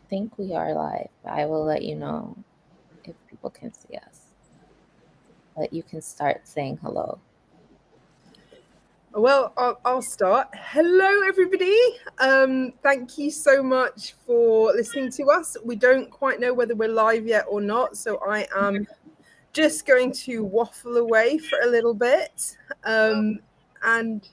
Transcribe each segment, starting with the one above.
think we are live. I will let you know if people can see us. But you can start saying hello. Well, I'll start. Hello, everybody. Thank you so much for listening to us. We don't quite know whether we're live yet or not, so I am just going to waffle away for a little bit. And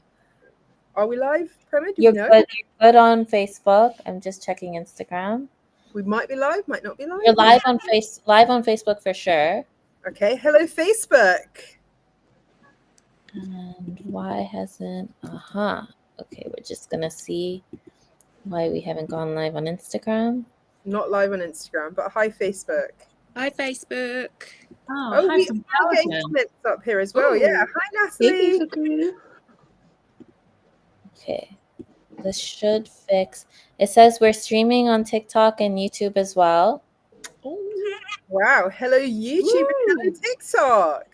are we live, Prema? Do we know? You're good on Facebook. I'm just checking Instagram. We might be live, might not be live. You're live on Facebook for sure. Okay. Hello, Facebook. And why hasn't? Okay, we're just gonna see why we haven't gone live on Instagram. Not live on Instagram, but hi, Facebook. Hi, Facebook. Oh, we are getting comments up here as well. Ooh. Yeah. Hi, Natalie. Okay. This should fix. It says we're streaming on TikTok and YouTube as well. Oh, wow. Hello, YouTube. Hello, TikTok.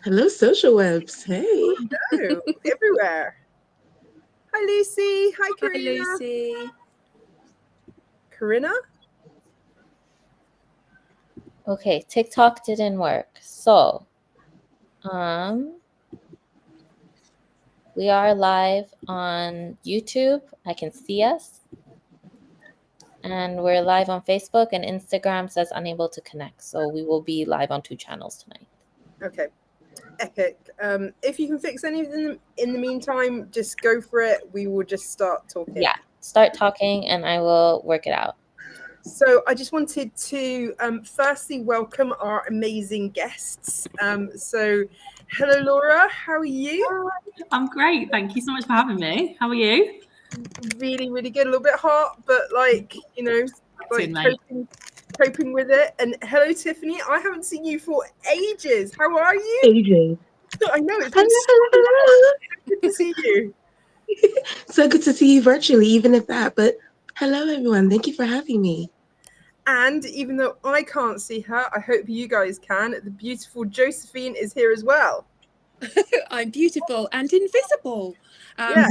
Hello, social webs. Hey. Hello. Everywhere. Hi, Lucy. Hi, Karina. Hi, Lucy. Karina? Okay, TikTok didn't work. So, we are live on YouTube. I can see us. And we're live on Facebook, and Instagram says unable to connect. So we will be live on 2 channels tonight. Okay. Epic. If you can fix any of them in the meantime, just go for it. We will just start talking. Yeah, start talking and I will work it out. So I just wanted to firstly welcome our amazing guests. So hello, Laura. How are you? I'm great. Thank you so much for having me. How are you? Really, really good. A little bit hot, but like, you know, like coping with it. And hello, Tiffany. I haven't seen you for ages. How are you? Ages. I know. It's been so good to see you. So good to see you virtually, even at that. But hello, everyone. Thank you for having me. And even though I can't see her, I hope you guys can. The beautiful Josephine is here as well. I'm beautiful and invisible. Yeah.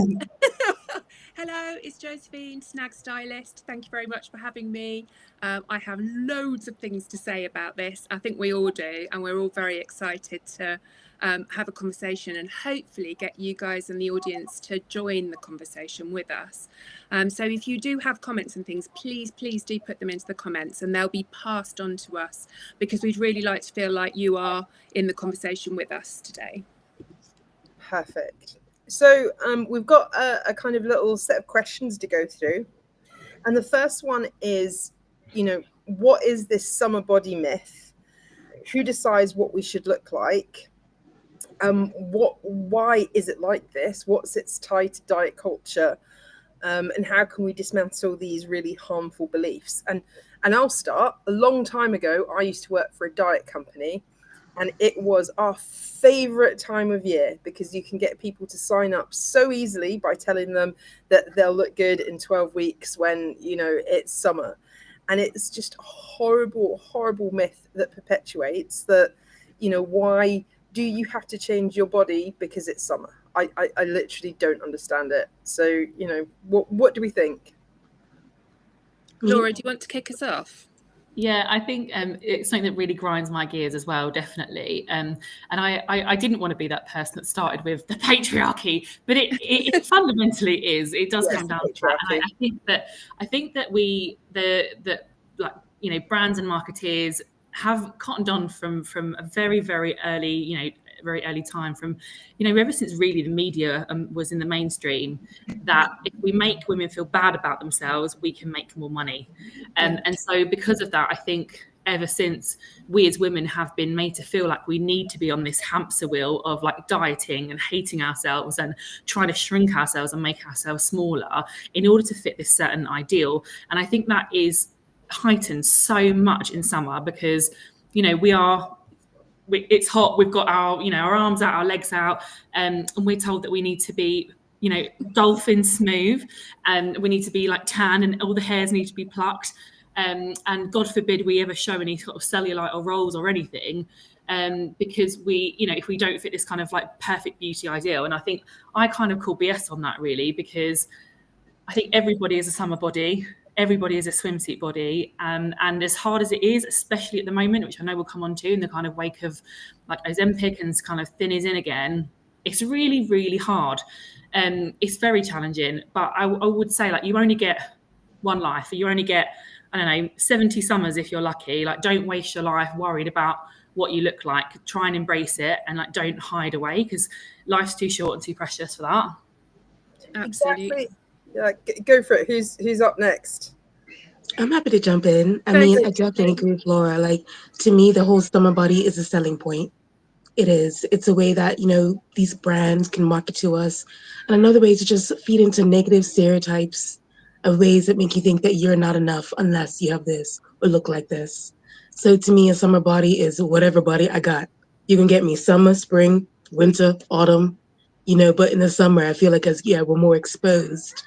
Hello, it's Josephine, Snag Stylist. Thank you very much for having me. I have loads of things to say about this. I think we all do, and we're all very excited to have a conversation and hopefully get you guys and the audience to join the conversation with us. So if you do have comments and things, please do put them into the comments and they'll be passed on to us because we'd really like to feel like you are in the conversation with us today. Perfect. So we've got a kind of little set of questions to go through. And the first one is, you know, what is this summer body myth? Who decides what we should look like? Why is it like this? What's its tie to diet culture? And how can we dismantle these really harmful beliefs? And I'll start. A long time ago, I used to work for a diet company. And it was our favorite time of year because you can get people to sign up so easily by telling them that they'll look good in 12 weeks when, you know, it's summer. And it's just a horrible, horrible myth that perpetuates that, you know, why do you have to change your body because it's summer? I literally don't understand it. So, you know, what do we think? Laura, do you want to kick us off? Yeah, I think it's something that really grinds my gears as well, definitely. And I didn't want to be that person that started with the patriarchy, but it fundamentally is. It does come down to that. And I think that like, you know, brands and marketeers have cottoned on from a very, very early, very early time from, ever since really the media was in the mainstream, that if we make women feel bad about themselves, we can make more money. And so because of that, I think ever since we as women have been made to feel like we need to be on this hamster wheel of like dieting and hating ourselves and trying to shrink ourselves and make ourselves smaller in order to fit this certain ideal. And I think that is heightened so much in summer because, it's hot. We've got our arms out, our legs out, and we're told that we need to be, dolphin smooth, and we need to be like tan, and all the hairs need to be plucked. And God forbid we ever show any sort of cellulite or rolls or anything, because if we don't fit this kind of like perfect beauty ideal. And I think I kind of call BS on that really, because I think everybody is a summer body. everybody is a swimsuit body, and as hard as it is, especially at the moment, which I know we'll come on to in the kind of wake of like Ozempic and kind of thin is in again, it's really, really hard. It's very challenging, but I would say, like, you only get one life. You only get, I don't know, 70 summers if you're lucky. Like, don't waste your life worried about what you look like. Try and embrace it, and like, don't hide away, because life's too short and too precious for that. Absolutely. Exactly. Yeah, go for it. Who's up next? I'm happy to jump in. I mean, I definitely agree with Laura. Like, to me, the whole summer body is a selling point. It is. It's a way that, you know, these brands can market to us. And another way is to just feed into negative stereotypes of ways that make you think that you're not enough unless you have this or look like this. So to me, a summer body is whatever body I got. You can get me summer, spring, winter, autumn, you know, but in the summer, I feel like we're more exposed.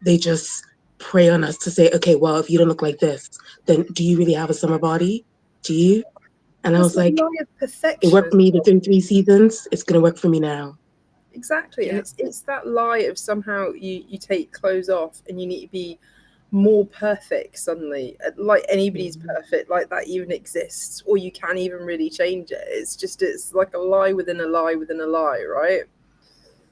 They just prey on us to say, okay, well, if you don't look like this, then do you really have a summer body? Do you? And I was like, it worked for me the 3 seasons. It's going to work for me now. Exactly. Yeah. And it's that lie of somehow you take clothes off and you need to be more perfect suddenly. Like anybody's perfect, like that even exists, or you can't even really change it. It's like a lie within a lie within a lie, right?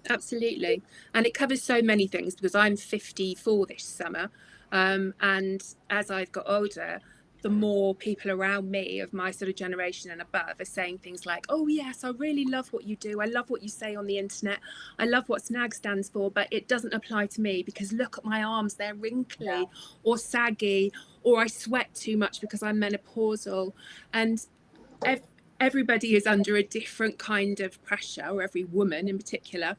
Absolutely. And it covers so many things, because I'm 54 this summer. And as I've got older, the more people around me of my sort of generation and above are saying things like, oh, yes, I really love what you do. I love what you say on the internet. I love what SNAG stands for, but it doesn't apply to me because look at my arms, they're wrinkly or saggy, or I sweat too much because I'm menopausal. And everybody is under a different kind of pressure, or every woman in particular,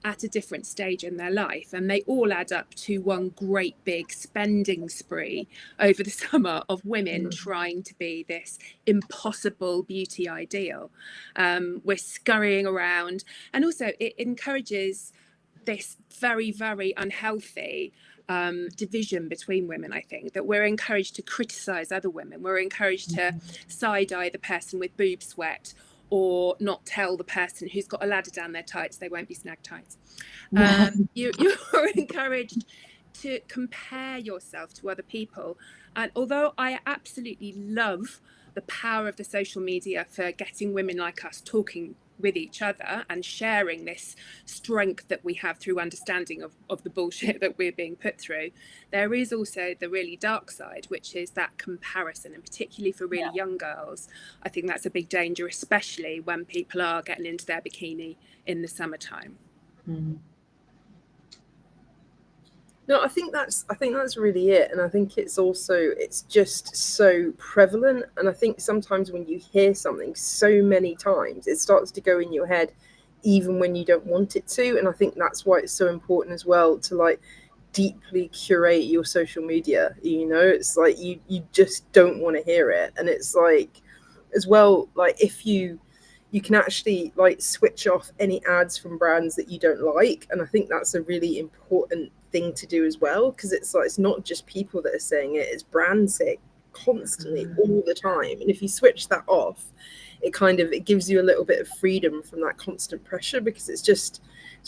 at a different stage in their life, and they all add up to one great big spending spree over the summer of women trying to be this impossible beauty ideal. We're scurrying around, and also it encourages this very, very unhealthy division between women. I think that we're encouraged to criticize other women. We're encouraged to side-eye the person with boob sweat, or not tell the person who's got a ladder down their tights they won't be snag tights. You're encouraged to compare yourself to other people. And although I absolutely love the power of the social media for getting women like us talking with each other and sharing this strength that we have through understanding of the bullshit that we're being put through, there is also the really dark side, which is that comparison, and particularly for really young girls, I think that's a big danger, especially when people are getting into their bikini in the summertime. No, I think that's really it, and I think it's just so prevalent. And I think sometimes when you hear something so many times, it starts to go in your head, even when you don't want it to. And I think that's why it's so important as well to like deeply curate your social media. You know, it's like you just don't want to hear it, and it's like as well, like if you can actually like switch off any ads from brands that you don't like. And I think that's a really important thing to do as well, because it's like it's not just people that are saying it, it's brands saying constantly all the time. And if you switch that off, it gives you a little bit of freedom from that constant pressure, because it's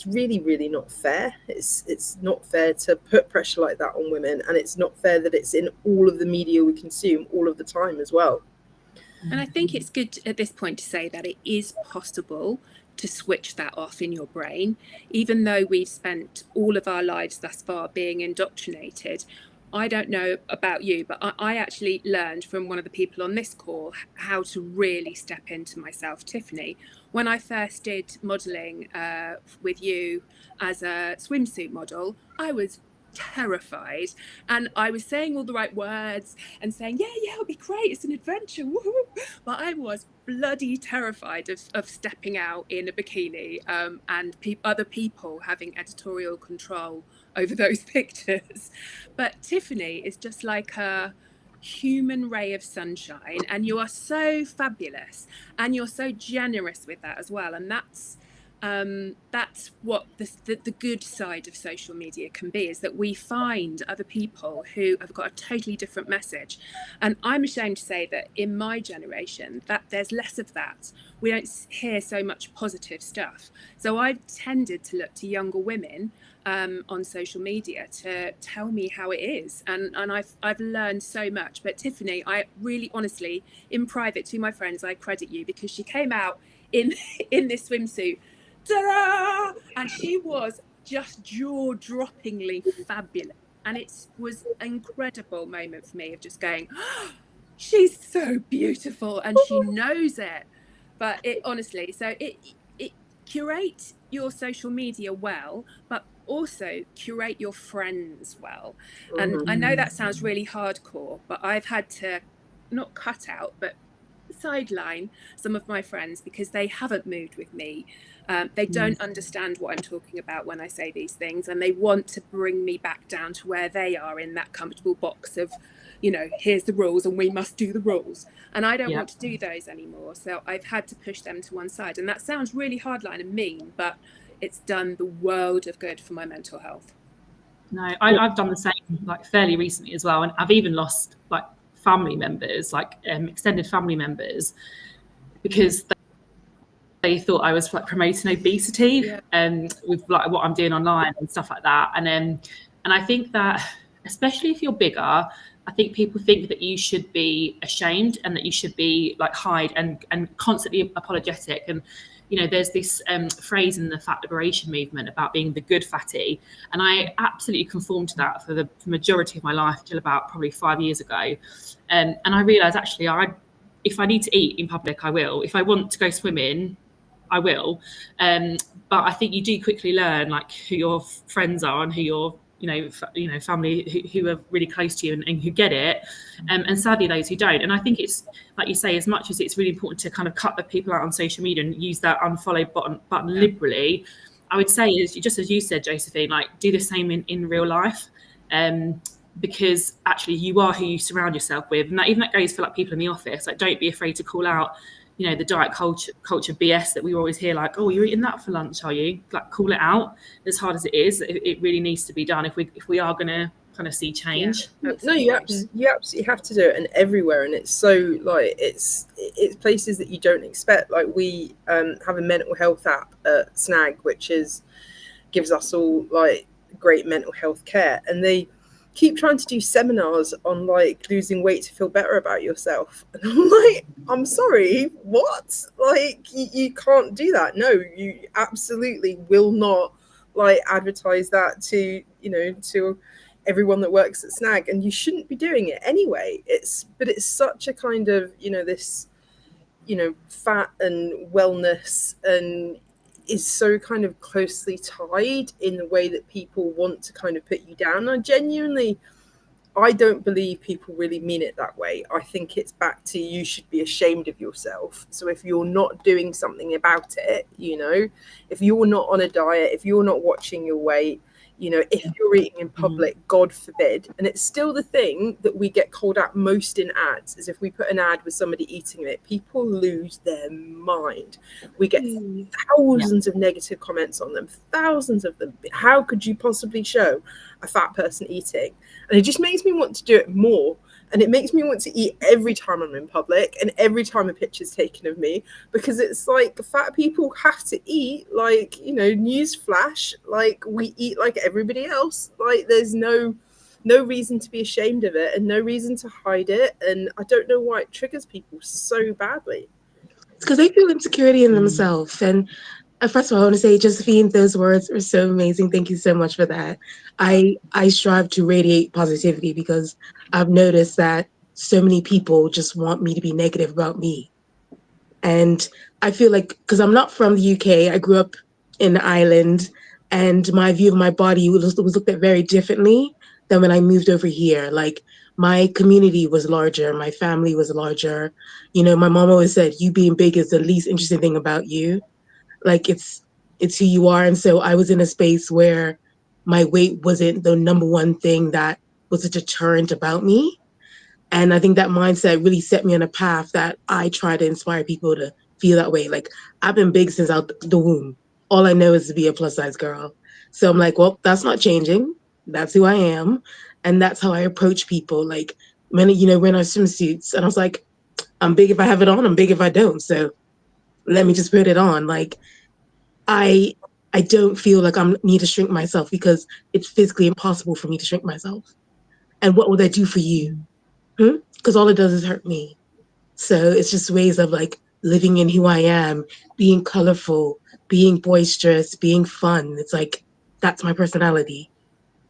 really, really not fair. It's not fair to put pressure like that on women, and it's not fair that it's in all of the media we consume all of the time as well. And I think it's good at this point to say that it is possible to switch that off in your brain, even though we've spent all of our lives thus far being indoctrinated. I don't know about you, but I actually learned from one of the people on this call how to really step into myself, Tiffany. When I first did modelling with you as a swimsuit model, I was terrified, and I was saying all the right words and saying, yeah, it'll be great, it's an adventure, woohoo! But I was bloody terrified of stepping out in a bikini and other people having editorial control over those pictures. But Tiffany is just like a human ray of sunshine, and you are so fabulous, and you're so generous with that as well. And that's what the good side of social media can be, is that we find other people who have got a totally different message. And I'm ashamed to say that in my generation that there's less of that. We don't hear so much positive stuff. So I've tended to look to younger women on social media to tell me how it is, and I've learned so much. But Tiffany, I really honestly, in private to my friends, I credit you, because she came out in this swimsuit, ta-da! And she was just jaw-droppingly fabulous, and it was an incredible moment for me of just going, oh, she's so beautiful and she knows it. But it honestly, so it curate your social media well, but also curate your friends well. And I know that sounds really hardcore, but I've had to not cut out, but sideline some of my friends because they haven't moved with me. They don't understand what I'm talking about when I say these things, and they want to bring me back down to where they are in that comfortable box of, you know, here's the rules and we must do the rules. And I don't want to do those anymore. So I've had to push them to one side. And that sounds really hardline and mean, but it's done the world of good for my mental health. No, I've done the same, like fairly recently as well. And I've even lost like family members, like extended family members, because they thought I was like promoting obesity with like what I'm doing online and stuff like that. And I think that, especially if you're bigger, I think people think that you should be ashamed and that you should be like hide and constantly apologetic. And you know, there's this phrase in the fat liberation movement about being the good fatty, and I absolutely conformed to that for the majority of my life till about probably 5 years ago. And I realised actually, if I need to eat in public, I will. If I want to go swimming, I will. But I think you do quickly learn like who your friends are and who your family who are really close to you and who get it, and sadly those who don't. And I think it's like you say, as much as it's really important to kind of cut the people out on social media and use that unfollow button liberally, I would say is just as you said, Josephine, like do the same in real life, because actually you are who you surround yourself with, and that goes for like people in the office. Like don't be afraid to call out, you know, the diet culture BS that we always hear, like, oh, you're eating that for lunch, are you? Like, call it out. As hard as it is, it really needs to be done if we are going to kind of see change. No, you absolutely have to do it, and everywhere. And it's so like it's places that you don't expect. Like we have a mental health app at Snag, which gives us all like great mental health care, and they keep trying to do seminars on like losing weight to feel better about yourself, and I'm like, I'm sorry, what? Like you can't do that. No, you absolutely will not like advertise that to everyone that works at Snag, and you shouldn't be doing it anyway. But it's such a kind of this fat and wellness and is so kind of closely tied in the way that people want to kind of put you down. I don't believe people really mean it that way. I think it's back to you should be ashamed of yourself. So if you're not doing something about it, if you're not on a diet, if you're not watching your weight, if you're eating in public, God forbid. And it's still the thing that we get called out most in ads, is if we put an ad with somebody eating it, people lose their mind. We get thousands of negative comments on them, thousands of them. How could you possibly show a fat person eating? And it just makes me want to do it more. And it makes me want to eat every time I'm in public and every time a picture's taken of me, because it's like fat people have to eat, like, news flash, like we eat like everybody else. Like there's no reason to be ashamed of it and no reason to hide it. And I don't know why it triggers people so badly. It's because they feel insecurity in themselves. And first of all, I want to say, Josephine, those words are so amazing. Thank you so much for that. I strive to radiate positivity because I've noticed that so many people just want me to be negative about me. And I feel like, because I'm not from the UK, I grew up in Ireland, and my view of my body was looked at very differently than when I moved over here. Like my community was larger, my family was larger. My mom always said, you being big is the least interesting thing about you. Like it's who you are. And so I was in a space where my weight wasn't the number one thing that was a deterrent about me. And I think that mindset really set me on a path that I try to inspire people to feel that way. Like I've been big since out the womb. All I know is to be a plus size girl. So I'm like, well, that's not changing. That's who I am. And that's how I approach people. Like many, we're in our swimsuits. And I was like, I'm big if I have it on, I'm big if I don't. So let me just put it on. Like I I don't feel like I need to shrink myself because it's physically impossible for me to shrink myself. And what will that do for you? Because all it does is hurt me. So it's just ways of like living in who I am, being colorful, being boisterous, being fun. It's like, that's my personality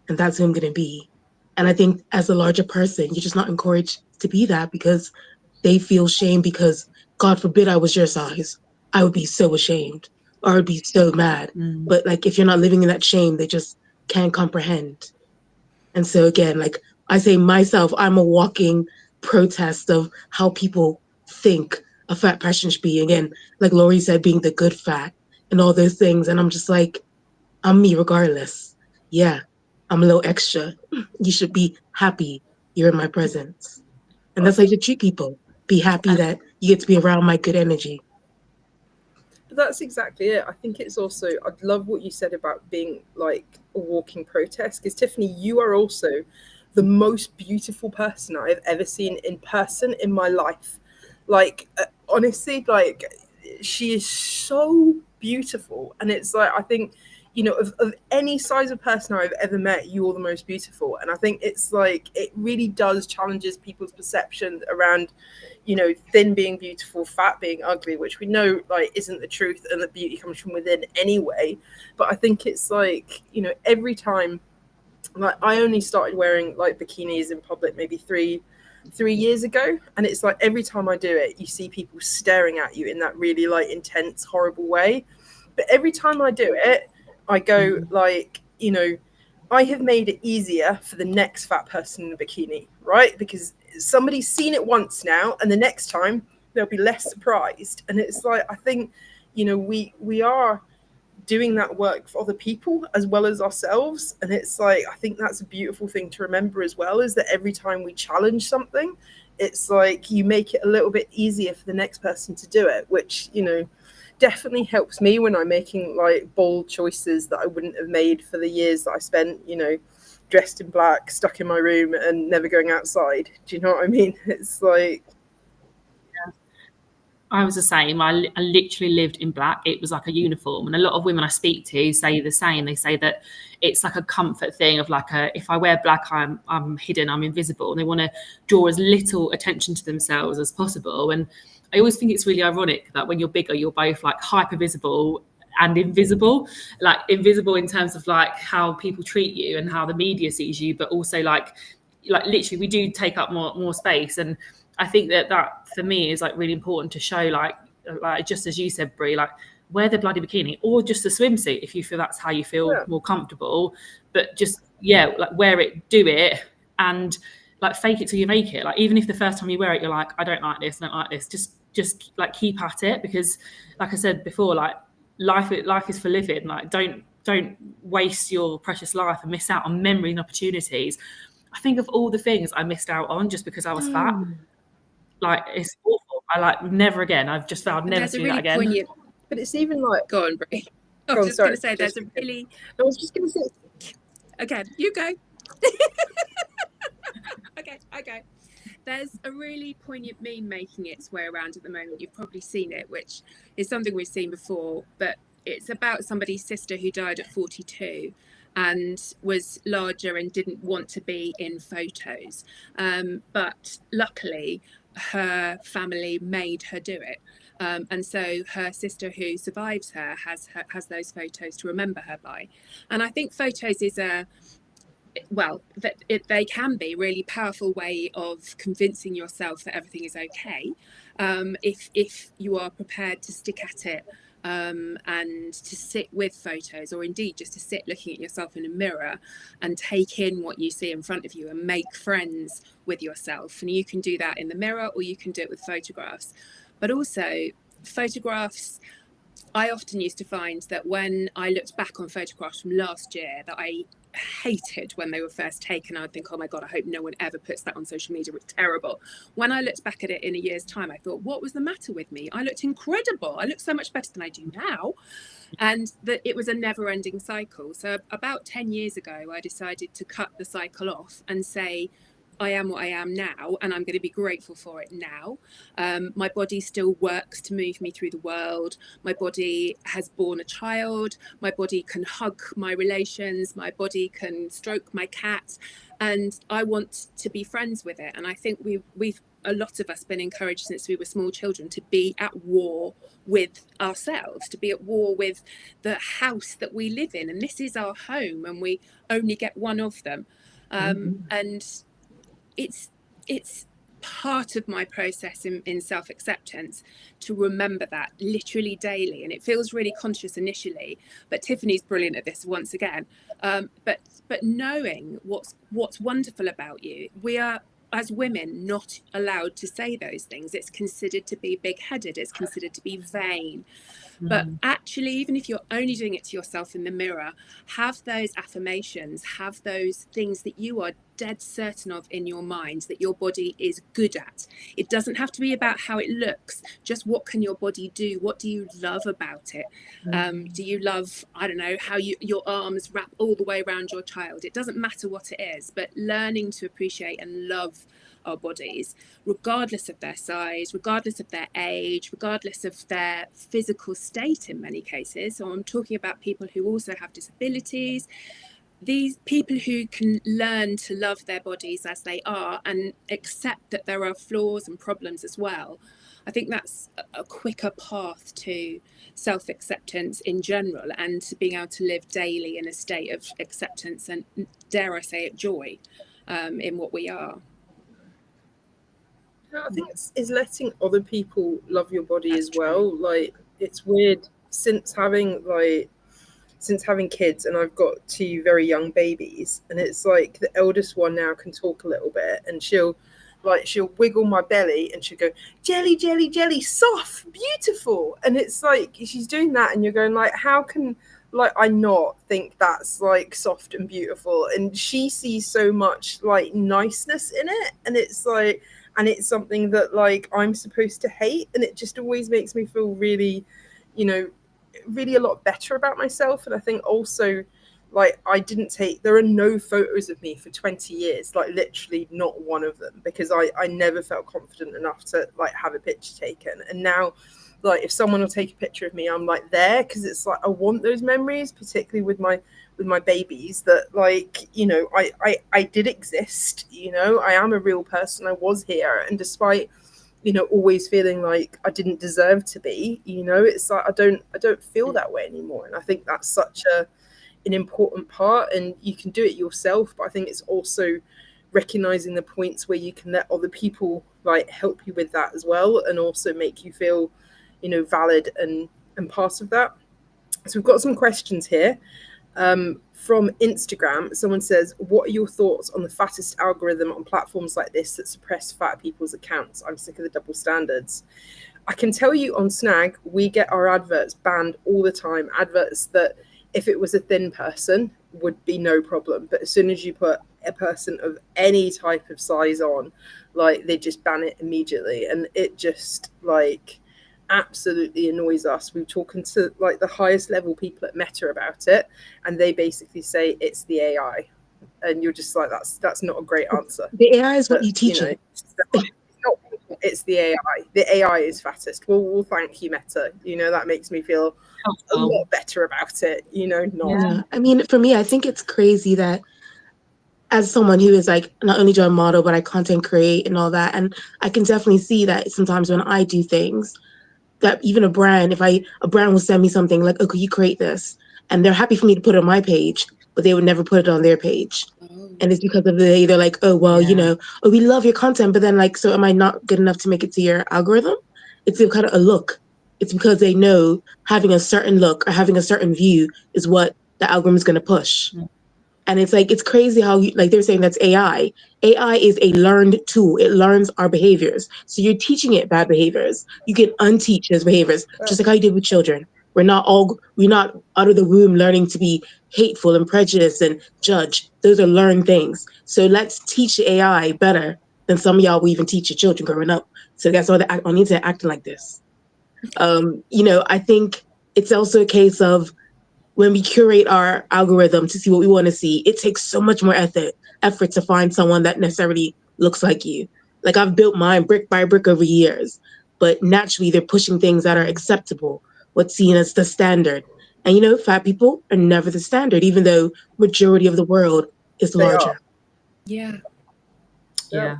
and that's who I'm going to be. And I think as a larger person, you're just not encouraged to be that because they feel shame because, God forbid I was your size. I would be so ashamed or I would be so mad. But like, if you're not living in that shame, they just can't comprehend. And so again, like I say myself, I'm a walking protest of how people think a fat person should be. Again, like Laurie said, being the good fat and all those things. And I'm just like, I'm me regardless. Yeah, I'm a little extra. You should be happy you're in my presence. And that's how you should treat people. Be happy that you get to be around my good energy. But that's exactly it. I think it's also, I love what you said about being like a walking protest, because Tiffany, you are also the most beautiful person I've ever seen in person in my life. Like, honestly, like, she is so beautiful. And it's like, I think, you know, of any size of person I've ever met, you're the most beautiful. And I think it's like, it really does challenges people's perceptions around, you know, thin being beautiful, fat being ugly, which we know like isn't the truth, and that beauty comes from within anyway. But I think it's like, you know, every time, like, I only started wearing like bikinis in public maybe three years ago, and it's like every time I do it, you see people staring at you in that really like intense, horrible way. But every time I do it, I go like, you know, I have made it easier for the next fat person in a bikini, right? Because somebody's seen it once now, and the next time they'll be less surprised. And it's like, I think, you know, we are doing that work for other people as well as ourselves. And it's like, I think that's a beautiful thing to remember as well, is that every time we challenge something, it's like you make it a little bit easier for the next person to do it, which, you know, definitely helps me when I'm making like bold choices that I wouldn't have made for the years that I spent, you know, dressed in black, stuck in my room and never going outside. Do you know what I mean? It's like, I was the same. I literally lived in black. It was like a uniform. And a lot of women I speak to say the same. They say that it's like a comfort thing of like, if I wear black, I'm hidden, I'm invisible. And they want to draw as little attention to themselves as possible. And I always think it's really ironic that when you're bigger, you're both like hyper visible and invisible, like invisible in terms of like how people treat you and how the media sees you, but also like literally we do take up more space. And I think that for me is like really important to show like just as you said, Brie, like wear the bloody bikini or just a swimsuit if you feel that's how you feel more comfortable. But just like wear it, do it, and like fake it till you make it. Like even if the first time you wear it, you're like, I don't like this, just like keep at it, because like I said before, like life is for living. Like don't waste your precious life and miss out on memories and opportunities. I think of all the things I missed out on just because I was fat. Like it's awful. I like never again. I've just vowed never to do that again. Poignant... But it's even like, go on, Brie. I was just going to say, there's a really. I was just going to say. Okay, you go. Okay. There's a really poignant meme making its way around at the moment. You've probably seen it, which is something we've seen before, but it's about somebody's sister who died at 42 and was larger and didn't want to be in photos. But luckily, her family made her do it. And so her sister who survives her has those photos to remember her by. And I think photos is they can be a really powerful way of convincing yourself that everything is okay, if you are prepared to stick at it, and to sit with photos, or indeed just to sit looking at yourself in a mirror and take in what you see in front of you and make friends with yourself. And you can do that in the mirror, or you can do it with photographs. But also photographs, I often used to find that when I looked back on photographs from last year that I hated when they were first taken, I'd think, oh my God, I hope no one ever puts that on social media. It's terrible. When I looked back at it in a year's time, I thought, what was the matter with me? I looked incredible. I looked so much better than I do now. And that it was a never ending cycle. So about 10 years ago, I decided to cut the cycle off and say, I am what I am now, and I'm going to be grateful for it now. My body still works to move me through the world. My body has borne a child. My body can hug my relations. My body can stroke my cat, and I want to be friends with it. And I think we've a lot of us been encouraged since we were small children to be at war with ourselves, to be at war with the house that we live in, and this is our home, and we only get one of them. And it's part of my process in self-acceptance to remember that literally daily, and it feels really conscious initially, but Tiffany's brilliant at this once again. But knowing what's wonderful about you, we are, as women, not allowed to say those things. It's considered to be big-headed, it's considered to be vain. But actually, even if you're only doing it to yourself in the mirror, have those affirmations, have those things that you are dead certain of in your mind that your body is good at. It doesn't have to be about how it looks, just what can your body do? What do you love about it? Do you love, I don't know, how your arms wrap all the way around your child? It doesn't matter what it is, but learning to appreciate and love our bodies, regardless of their size, regardless of their age, regardless of their physical state in many cases. So I'm talking about people who also have disabilities, these people who can learn to love their bodies as they are and accept that there are flaws and problems as well. I think that's a quicker path to self-acceptance in general, and to being able to live daily in a state of acceptance and, dare I say it, joy in what we are. I think it's letting other people love your body as well. Like, it's weird, since having kids, and I've got 2 very young babies, and it's like the eldest one now can talk a little bit, and she'll wiggle my belly and she'll go, jelly, jelly, jelly, soft, beautiful. And it's like she's doing that, and you're going like, how can like I not think that's like soft and beautiful? And she sees so much like niceness in it, and it's like, and it's something that like I'm supposed to hate, and it just always makes me feel really, really a lot better about myself. And I think also, like, there are no photos of me for 20 years, like literally not one of them, because I never felt confident enough to like have a picture taken. And now, like, if someone will take a picture of me, I'm like there, because it's like I want those memories, particularly with my babies, that like, I did exist, I am a real person, I was here. And despite always feeling like I didn't deserve to be, it's like I don't feel that way anymore. And I think that's such an important part, and you can do it yourself, but I think it's also recognizing the points where you can let other people like help you with that as well, and also make you feel valid and part of that. So we've got some questions here. From Instagram, someone says, what are your thoughts on the fattest algorithm on platforms like this that suppress fat people's accounts? I'm sick of the double standards. I can tell you on Snag, we get our adverts banned all the time. Adverts that if it was a thin person would be no problem, but as soon as you put a person of any type of size on, like, they just ban it immediately. And it just like absolutely annoys us. We're talking to like the highest level people at Meta about it, and they basically say it's the AI, and you're just like, that's not a great answer. The AI is what you teach it. It's the AI. The AI is fattest. Well, thank you, Meta. That makes me feel a lot better about it. Yeah. I mean, for me, I think it's crazy that as someone who is like not only do I model, but I content create and all that, and I can definitely see that sometimes when I do things, that even a brand will send me something like, oh, could you create this? And they're happy for me to put it on my page, but they would never put it on their page. And it's because of they're like, oh, well, oh, we love your content, but then like, so am I not good enough to make it to your algorithm? It's kind of a look. It's because they know having a certain look or having a certain view is what the algorithm is going to push. And it's like, it's crazy how like they're saying that's AI. AI is a learned tool. It learns our behaviors. So you're teaching it bad behaviors. You can unteach those behaviors, just like how you did with children. We're not out of the womb learning to be hateful and prejudiced and judge. Those are learned things. So let's teach the AI better than some of y'all will even teach your children growing up. So that's why they're on the internet acting like this. I think it's also a case of, when we curate our algorithm to see what we want to see, it takes so much more effort to find someone that necessarily looks like you. Like, I've built mine brick by brick over years, but naturally they're pushing things that are acceptable, what's seen as the standard. And, you know, fat people are never the standard, even though majority of the world is They larger. are. Yeah. Yeah.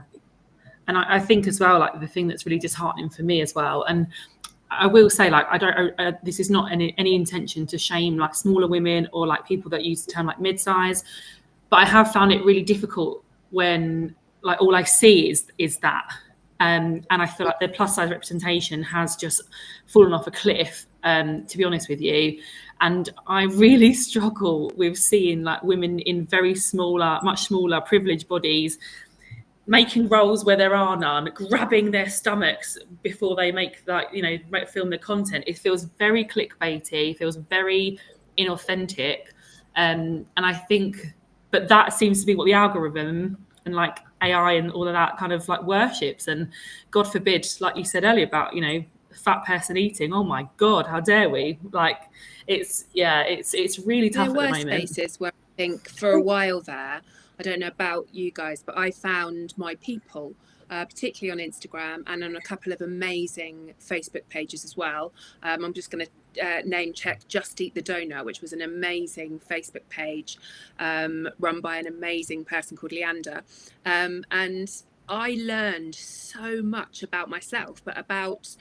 And I think as well, like the thing that's really disheartening for me as well, and I will say, like, this is not any intention to shame like smaller women or like people that use the term like mid-size, but I have found it really difficult when like all I see is that. And I feel like the plus size representation has just fallen off a cliff, to be honest with you. And I really struggle with seeing like women in very smaller, much smaller, privileged bodies making roles where there are none, grabbing their stomachs before they make like, you know, film the content. It feels very clickbaity, feels very inauthentic. And I think, but that seems to be what the algorithm and like AI and all of that kind of like worships. And God forbid, like you said earlier about, you know, fat person eating. Oh my God, how dare we? Like, it's really tough at the moment. There were spaces where I think for a while there, I don't know about you guys, but I found my people, particularly on Instagram and on a couple of amazing Facebook pages as well. I'm just going to name check Just Eat the Donut, which was an amazing Facebook page run by an amazing person called Leander. And I learned so much about myself, but about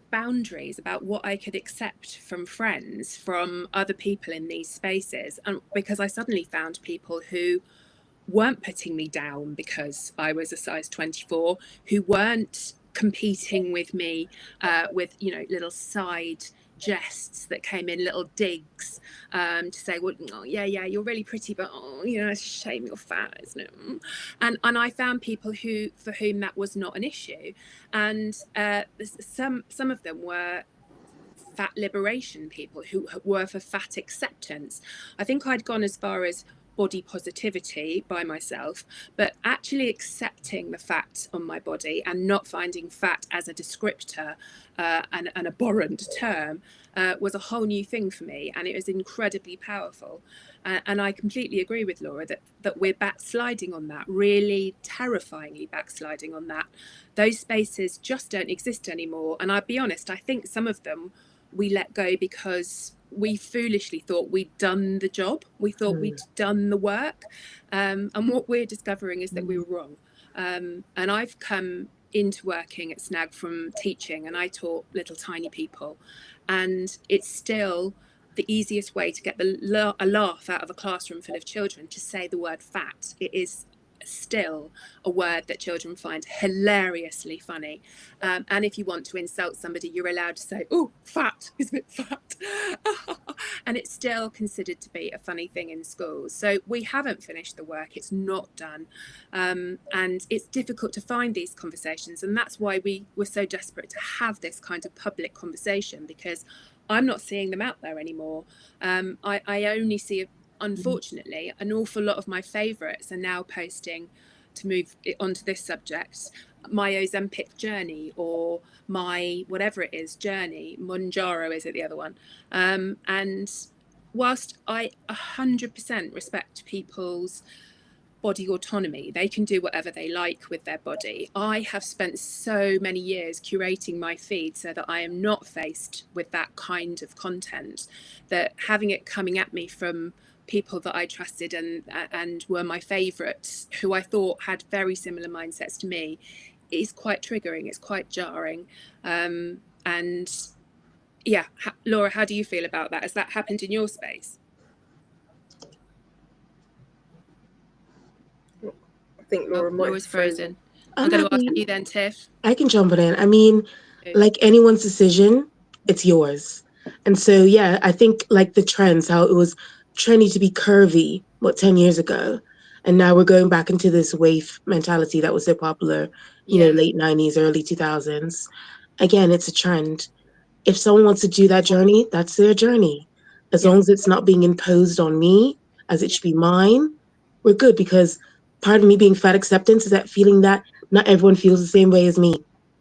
boundaries, about what I could accept from friends, from other people in these spaces. And because I suddenly found people who weren't putting me down because I was a size 24, who weren't competing with me with, you know, little side jests that came in, little digs to say, well, oh, yeah, you're really pretty, but oh, you know, it's a shame you're fat, isn't it? And I found people for whom that was not an issue, and some of them were fat liberation people who were for fat acceptance. I think I'd gone as far as body positivity by myself, but actually accepting the fat on my body and not finding fat as a descriptor and an abhorrent term was a whole new thing for me, and it was incredibly powerful. And I completely agree with Laura that we're backsliding on that, really terrifyingly backsliding on that. Those spaces just don't exist anymore. And I'll be honest, I think some of them we let go because we foolishly thought we'd done the job. We thought we'd done the work. And what we're discovering is that we were wrong. And I've come into working at Snag from teaching, and I taught little tiny people. And it's still the easiest way to get a laugh out of a classroom full of children to say the word fat. It is still a word that children find hilariously funny, and if you want to insult somebody, you're allowed to say, oh, fat, is a bit fat. And it's still considered to be a funny thing in schools. So we haven't finished the work, it's not done, and it's difficult to find these conversations, and that's why we were so desperate to have this kind of public conversation, because I'm not seeing them out there anymore. I only see, unfortunately, an awful lot of my favourites are now posting, to move onto this subject, my Ozempic journey or my whatever it is journey. Monjaro is it the other one? And whilst I 100% respect people's body autonomy, they can do whatever they like with their body. I have spent so many years curating my feed so that I am not faced with that kind of content, that having it coming at me from people that I trusted and were my favourites, who I thought had very similar mindsets to me, is quite triggering. It's quite jarring. And yeah, Laura, how do you feel about that? Has that happened in your space? I think Laura's frozen. I'm going to ask you then, Tiff. I can jump it in. I mean, like anyone's decision, it's yours. And so, yeah, I think like the trends, how it was trendy to be curvy, 10 years ago. And now we're going back into this wave mentality that was so popular, you know, late 90s, early 2000s. Again, it's a trend. If someone wants to do that journey, that's their journey. As long as it's not being imposed on me, as it should be mine, we're good. Because part of me being fat acceptance is that feeling that not everyone feels the same way as me.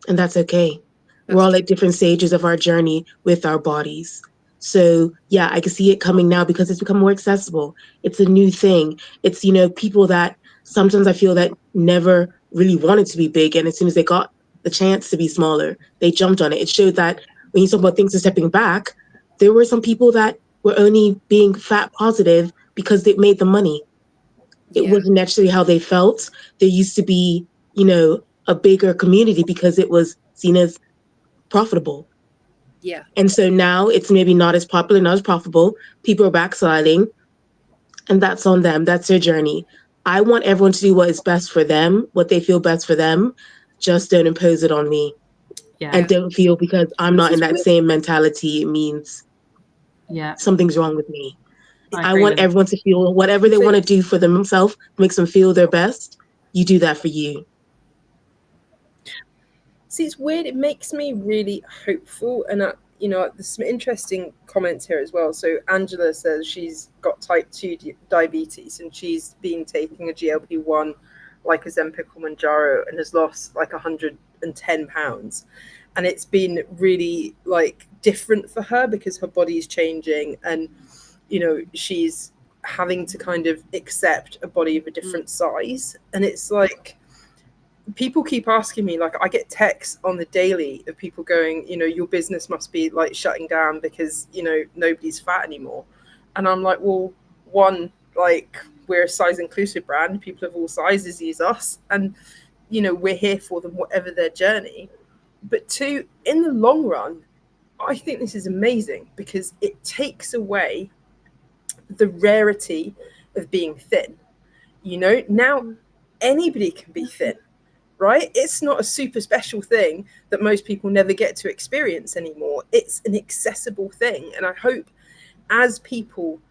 And that's okay. We're all at different stages of our journey with our bodies. So yeah, I can see it coming now because it's become more accessible. It's a new thing. It's, you know, people that sometimes I feel that never really wanted to be big, and as soon as they got the chance to be smaller, they jumped on it. It showed that when you talk about things are stepping back, there were some people that were only being fat positive because it made them money. It wasn't actually how they felt. There used to be, a bigger community because it was seen as profitable. Yeah. And so now it's maybe not as popular, not as profitable. People are backsliding, and that's on them. That's their journey. I want everyone to do what is best for them, what they feel best for them. Just don't impose it on me. Yeah. And don't feel because I'm not in that same mentality, it means something's wrong with me. I want everyone to feel whatever they want to do for themselves, makes them feel their best. You do that for you. See, it's weird. It makes me really hopeful. And, there's some interesting comments here as well. So Angela says she's got type 2 diabetes and she's been taking a GLP-1 like Ozempic or Mounjaro and has lost like 110 pounds. And it's been really like different for her because her body's changing and, she's having to kind of accept a body of a different size. And it's like, people keep asking me, like, I get texts on the daily of people going, your business must be like shutting down because, nobody's fat anymore. And I'm like, well, one, like, we're a size inclusive brand. People of all sizes use us. And, we're here for them, whatever their journey. But two, in the long run, I think this is amazing because it takes away the rarity of being thin. Now anybody can be thin. Right? It's not a super special thing that most people never get to experience anymore. It's an accessible thing. And I hope as people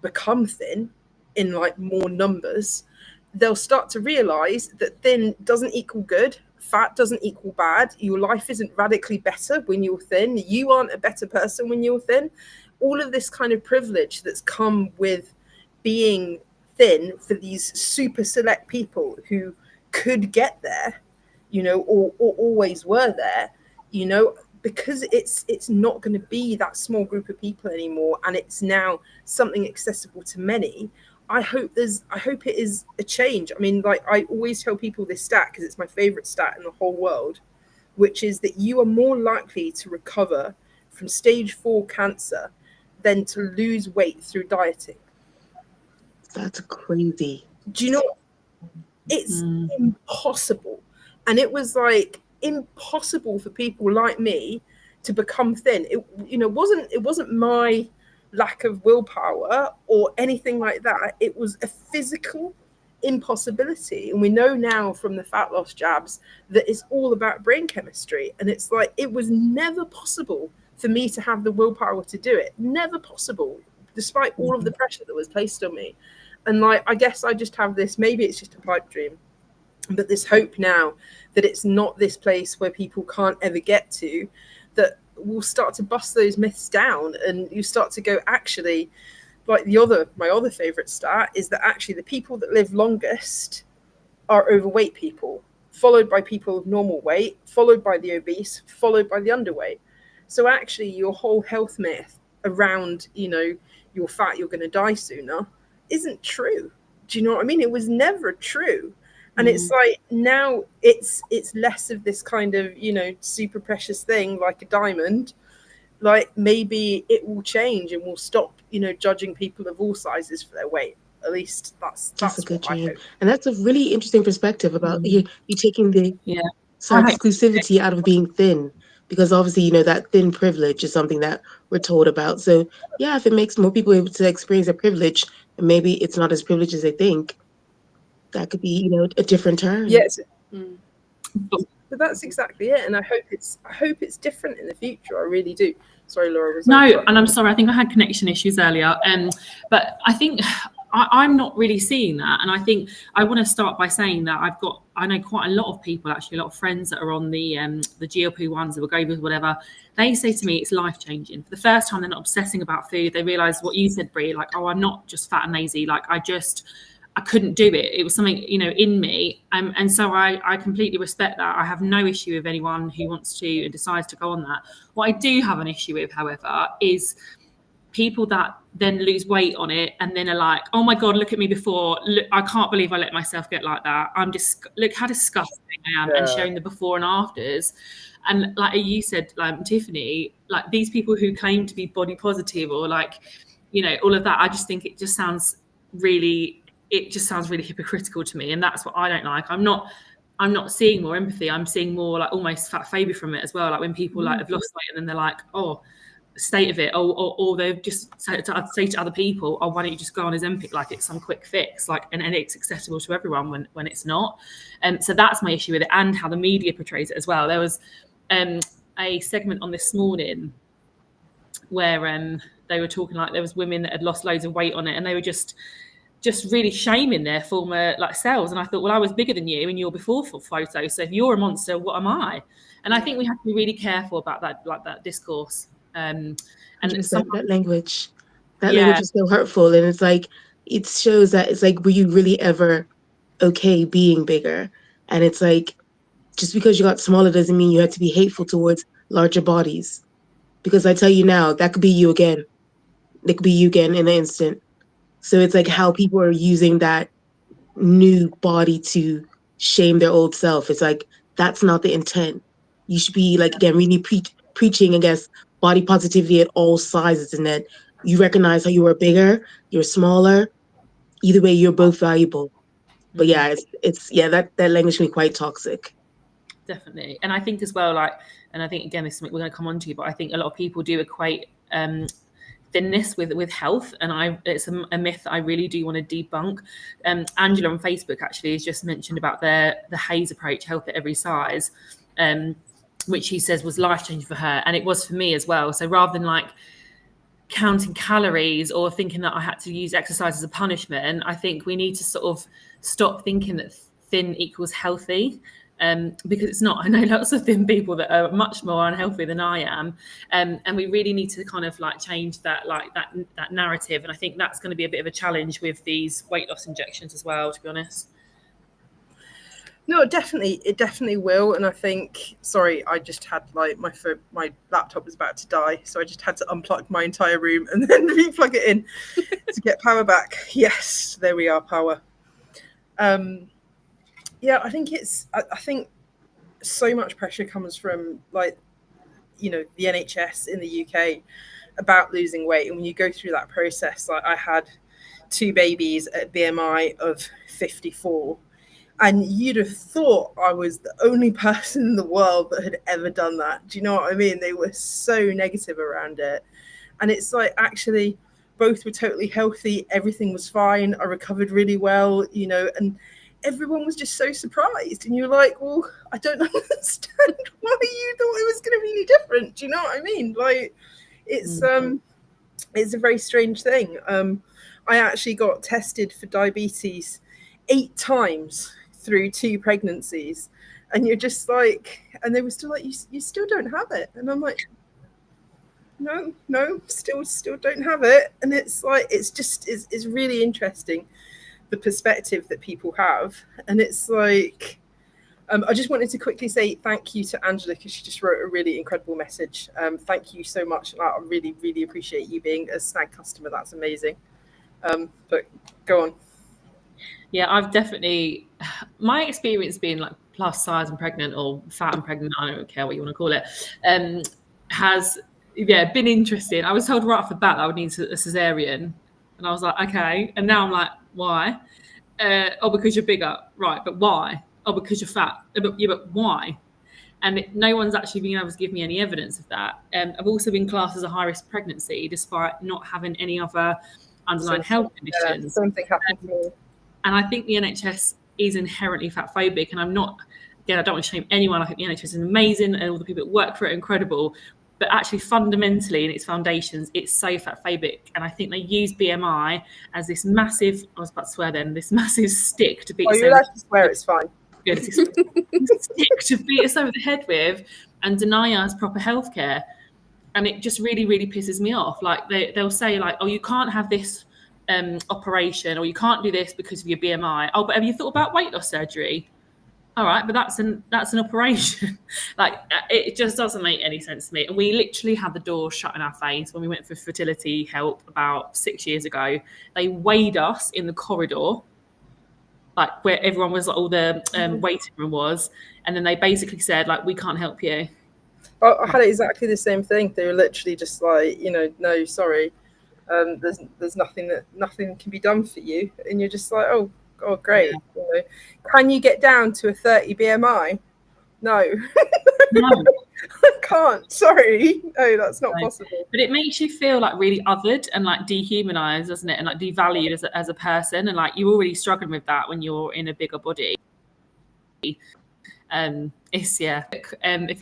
become thin in like more numbers, they'll start to realize that thin doesn't equal good. Fat doesn't equal bad. Your life isn't radically better when you're thin. You aren't a better person when you're thin. All of this kind of privilege that's come with being thin for these super select people who could get there, or always were there, because it's not going to be that small group of people anymore, and it's now something accessible to many. I hope it is a change. I mean, like, I always tell people this stat because it's my favorite stat in the whole world, which is that you are more likely to recover from stage 4 cancer than to lose weight through dieting. That's crazy. Do you know? It's impossible. And it was like impossible for people like me to become thin. It wasn't my lack of willpower or anything like that. It was a physical impossibility. And we know now from the fat loss jabs that it's all about brain chemistry. And it's like, it was never possible for me to have the willpower to do it. Never possible, despite all of the pressure that was placed on me. And like, I guess I just have this, maybe it's just a pipe dream, but this hope now that it's not this place where people can't ever get to, that we'll start to bust those myths down and you start to go, actually, like my other favorite stat is that actually the people that live longest are overweight people, followed by people of normal weight, followed by the obese, followed by the underweight. So actually your whole health myth around, you're fat, you're going to die sooner, isn't true. Do you know what I mean? It was never true. And it's like, now it's less of this kind of, super precious thing like a diamond. Like, maybe it will change and we'll stop, judging people of all sizes for their weight. At least that's a good dream. And that's a really interesting perspective about you taking the exclusivity out of being thin, because obviously, that thin privilege is something that we're told about. So yeah, if it makes more people able to experience a privilege, and maybe it's not as privileged as they think, that could be, a different turn. Yes. But that's exactly it. And I hope it's different in the future. I really do. Sorry, Laura. And I'm sorry, I think I had connection issues earlier. But I think I'm not really seeing that. And I think I want to start by saying that I know quite a lot of people, actually, a lot of friends that are on the GLP-1s that will go with whatever. They say to me it's life-changing. For the first time, they're not obsessing about food. They realise what you said, Brie, like, oh, I'm not just fat and lazy. Like, I couldn't do it. It was something, in me. And so I completely respect that. I have no issue with anyone who wants to and decides to go on that. What I do have an issue with, however, is people that then lose weight on it and then are like, oh my God, look at me before. Look, I can't believe I let myself get like that. I'm just, look how disgusting I am. And showing the before and afters. And like you said, like Tiffany, like these people who claim to be body positive or like, you know, all of that, I just think it just sounds really hypocritical to me. And that's what I don't like. I'm not seeing more empathy. I'm seeing more like almost fat phobia from it as well. Like when people like have lost weight and then they're like, oh, state of it, or they've just say to other people, oh, why don't you just go on Ozempic like it's some quick fix, like, and it's accessible to everyone when it's not. And so that's my issue with it, and how the media portrays it as well. There was a segment on This Morning where they were talking, like there was women that had lost loads of weight on it, and they were just really shaming their former like selves. And I thought, well, I was bigger than you in your before photo, so if you're a monster, what am I? And I think we have to be really careful about that, like that discourse. And that language is so hurtful. And it's like, it shows that it's like, were you really ever okay being bigger? And it's like, just because you got smaller doesn't mean you have to be hateful towards larger bodies. Because I tell you now, that could be you again. It could be you again in an instant. So it's like how people are using that new body to shame their old self. It's like, that's not the intent. You should be like, again, really preaching against body positivity at all sizes, and that you recognize how you are bigger, you're smaller. Either way, you're both valuable. But yeah, it's that language can be quite toxic. Definitely. And I think as well, like, and I think again, this is something we're going to come on to, but I think a lot of people do equate thinness with health, and it's a myth that I really do want to debunk. Angela on Facebook actually has just mentioned about the Hayes approach, health at every size, which she says was life-changing for her, and it was for me as well. So rather than like counting calories or thinking that I had to use exercise as a punishment, I think we need to sort of stop thinking that thin equals healthy. Because it's not. I know lots of thin people that are much more unhealthy than I am, and we really need to kind of like change that narrative. And I think that's going to be a bit of a challenge with these weight loss injections as well, to be honest. No, it definitely will. And I think, sorry, I just had like my laptop was about to die, so I just had to unplug my entire room and then replug it in to get power back. Yes, there we are, power. Yeah, I think I think so much pressure comes from, like, you know, the NHS in the UK about losing weight. And when you go through that process, like I had 2 babies at BMI of 54, and you'd have thought I was the only person in the world that had ever done that. Do you know what I mean? They were so negative around it. And it's like, actually, both were totally healthy. Everything was fine. I recovered really well, you know, and everyone was just so surprised. And you're like, well, I don't understand why you thought it was going to be any different. Do you know what I mean? Like, it's a very strange thing. I actually got tested for diabetes 8 times through 2 pregnancies. And you're just like, and they were still like, you still don't have it. And I'm like, no, still don't have it. And it's like, it's really interesting, the perspective that people have. And it's like, I just wanted to quickly say thank you to Angela, because she just wrote a really incredible message. Thank you so much. I really, really appreciate you being a Snag customer. That's amazing. But go on. Yeah, I've definitely, my experience being like plus size and pregnant, or fat and pregnant, I don't care what you want to call it, has been interesting. I was told right off the bat that I would need a cesarean, and I was like, okay. And now I'm like, why? Oh, because you're bigger. Right, but why? Oh, because you're fat. But why? And no one's actually been able to give me any evidence of that. I've also been classed as a high-risk pregnancy, despite not having any other underlying health conditions. Something happened to me. And I think the NHS is inherently fat phobic. And I'm not, again, I don't want to shame anyone. I think the NHS is amazing, and all the people that work for it are incredible. But actually, fundamentally, in its foundations, it's so fat phobic. And I think they use BMI as this massive, I was about to swear then, this massive stick to beat us over. You're allowed to swear, it's fine. Good. It's a stick to beat us over the head with and deny us proper healthcare. And it just really, really pisses me off. Like they'll say like, oh, you can't have this operation, or you can't do this because of your BMI. Oh, but have you thought about weight loss surgery? all right, but that's an operation. Like, it just doesn't make any sense to me. And we literally had the door shut in our face when we went for fertility help about 6 years ago. They weighed us in the corridor, like where everyone was, like, all the waiting room was, and then they basically said, like, we can't help you. I had exactly the same thing. They were literally just like, no, sorry, there's nothing can be done for you, and you're just like, oh, great. Yeah. Can you get down to a 30 BMI? No. No. I can't. Sorry. No, that's not possible. But it makes you feel like really othered and like dehumanized, doesn't it? And like devalued as a person. And like you're already struggling with that when you're in a bigger body. If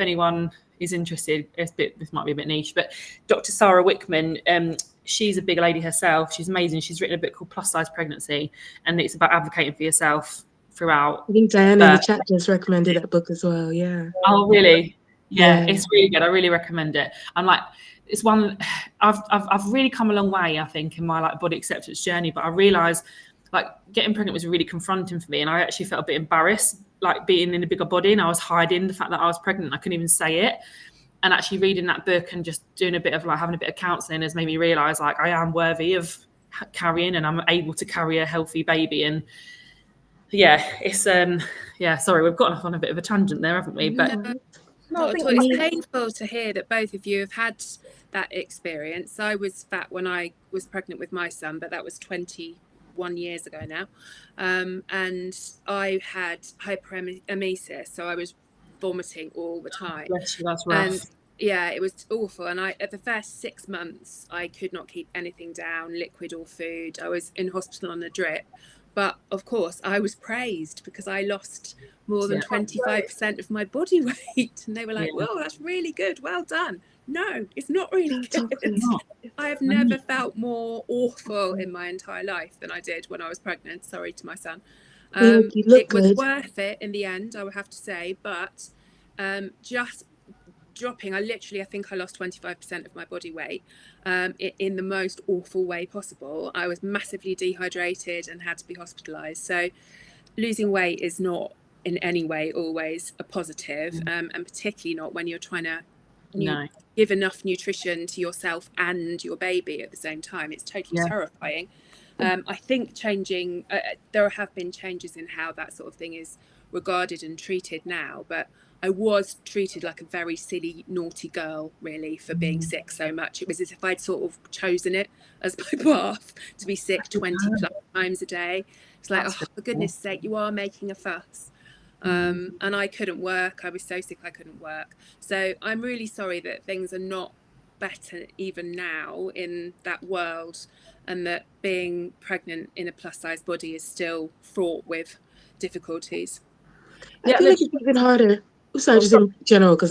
anyone is interested, this might be a bit niche, but Dr. Sarah Wickman, she's a big lady herself. She's amazing. She's written a book called Plussize Pregnancy, and it's about advocating for yourself throughout. I think Diana in the chat just recommended that book as well. Yeah. Oh, really? Yeah, it's really good. I really recommend it. I'm like, it's one I've really come a long way, I think, in my like body acceptance journey. But I realised like getting pregnant was really confronting for me, and I actually felt a bit embarrassed, like being in a bigger body, and I was hiding the fact that I was pregnant. I couldn't even say it. And actually reading that book and just doing a bit of like having a bit of counselling has made me realise like I am worthy of carrying, and I'm able to carry a healthy baby. And yeah, it's sorry, we've gotten off on a bit of a tangent there, haven't we? But no, it's painful to hear that both of you have had that experience. I was fat when I was pregnant with my son, but that was 21 years ago now. And I had hyperemesis, so I was vomiting all the time. Bless you, that's rough. And yeah, it was awful. And at the first 6 months, I could not keep anything down, liquid or food. I was in hospital on a drip. But of course, I was praised because I lost more than 25% of my body weight. And they were like, whoa, that's really good. Well done. No, it's not really good. I have never felt more awful in my entire life than I did when I was pregnant. Sorry to my son. It was worth it in the end, I would have to say. But just dropping, I think I lost 25% of my body weight in the most awful way possible. I was massively dehydrated and had to be hospitalized. So losing weight is not in any way always a positive, and particularly not when you're trying to give enough nutrition to yourself and your baby at the same time. It's totally terrifying. I think there have been changes in how that sort of thing is regarded and treated now, but I was treated like a very silly, naughty girl, really, for being sick so much. It was as if I'd sort of chosen it as my path to be sick 20 plus times a day. It's like, for goodness sake, you are making a fuss. And I couldn't work. I was so sick I couldn't work. So I'm really sorry that things are not better even now in that world, and that being pregnant in a plus-size body is still fraught with difficulties. I feel like it's even harder. It's not just in general, because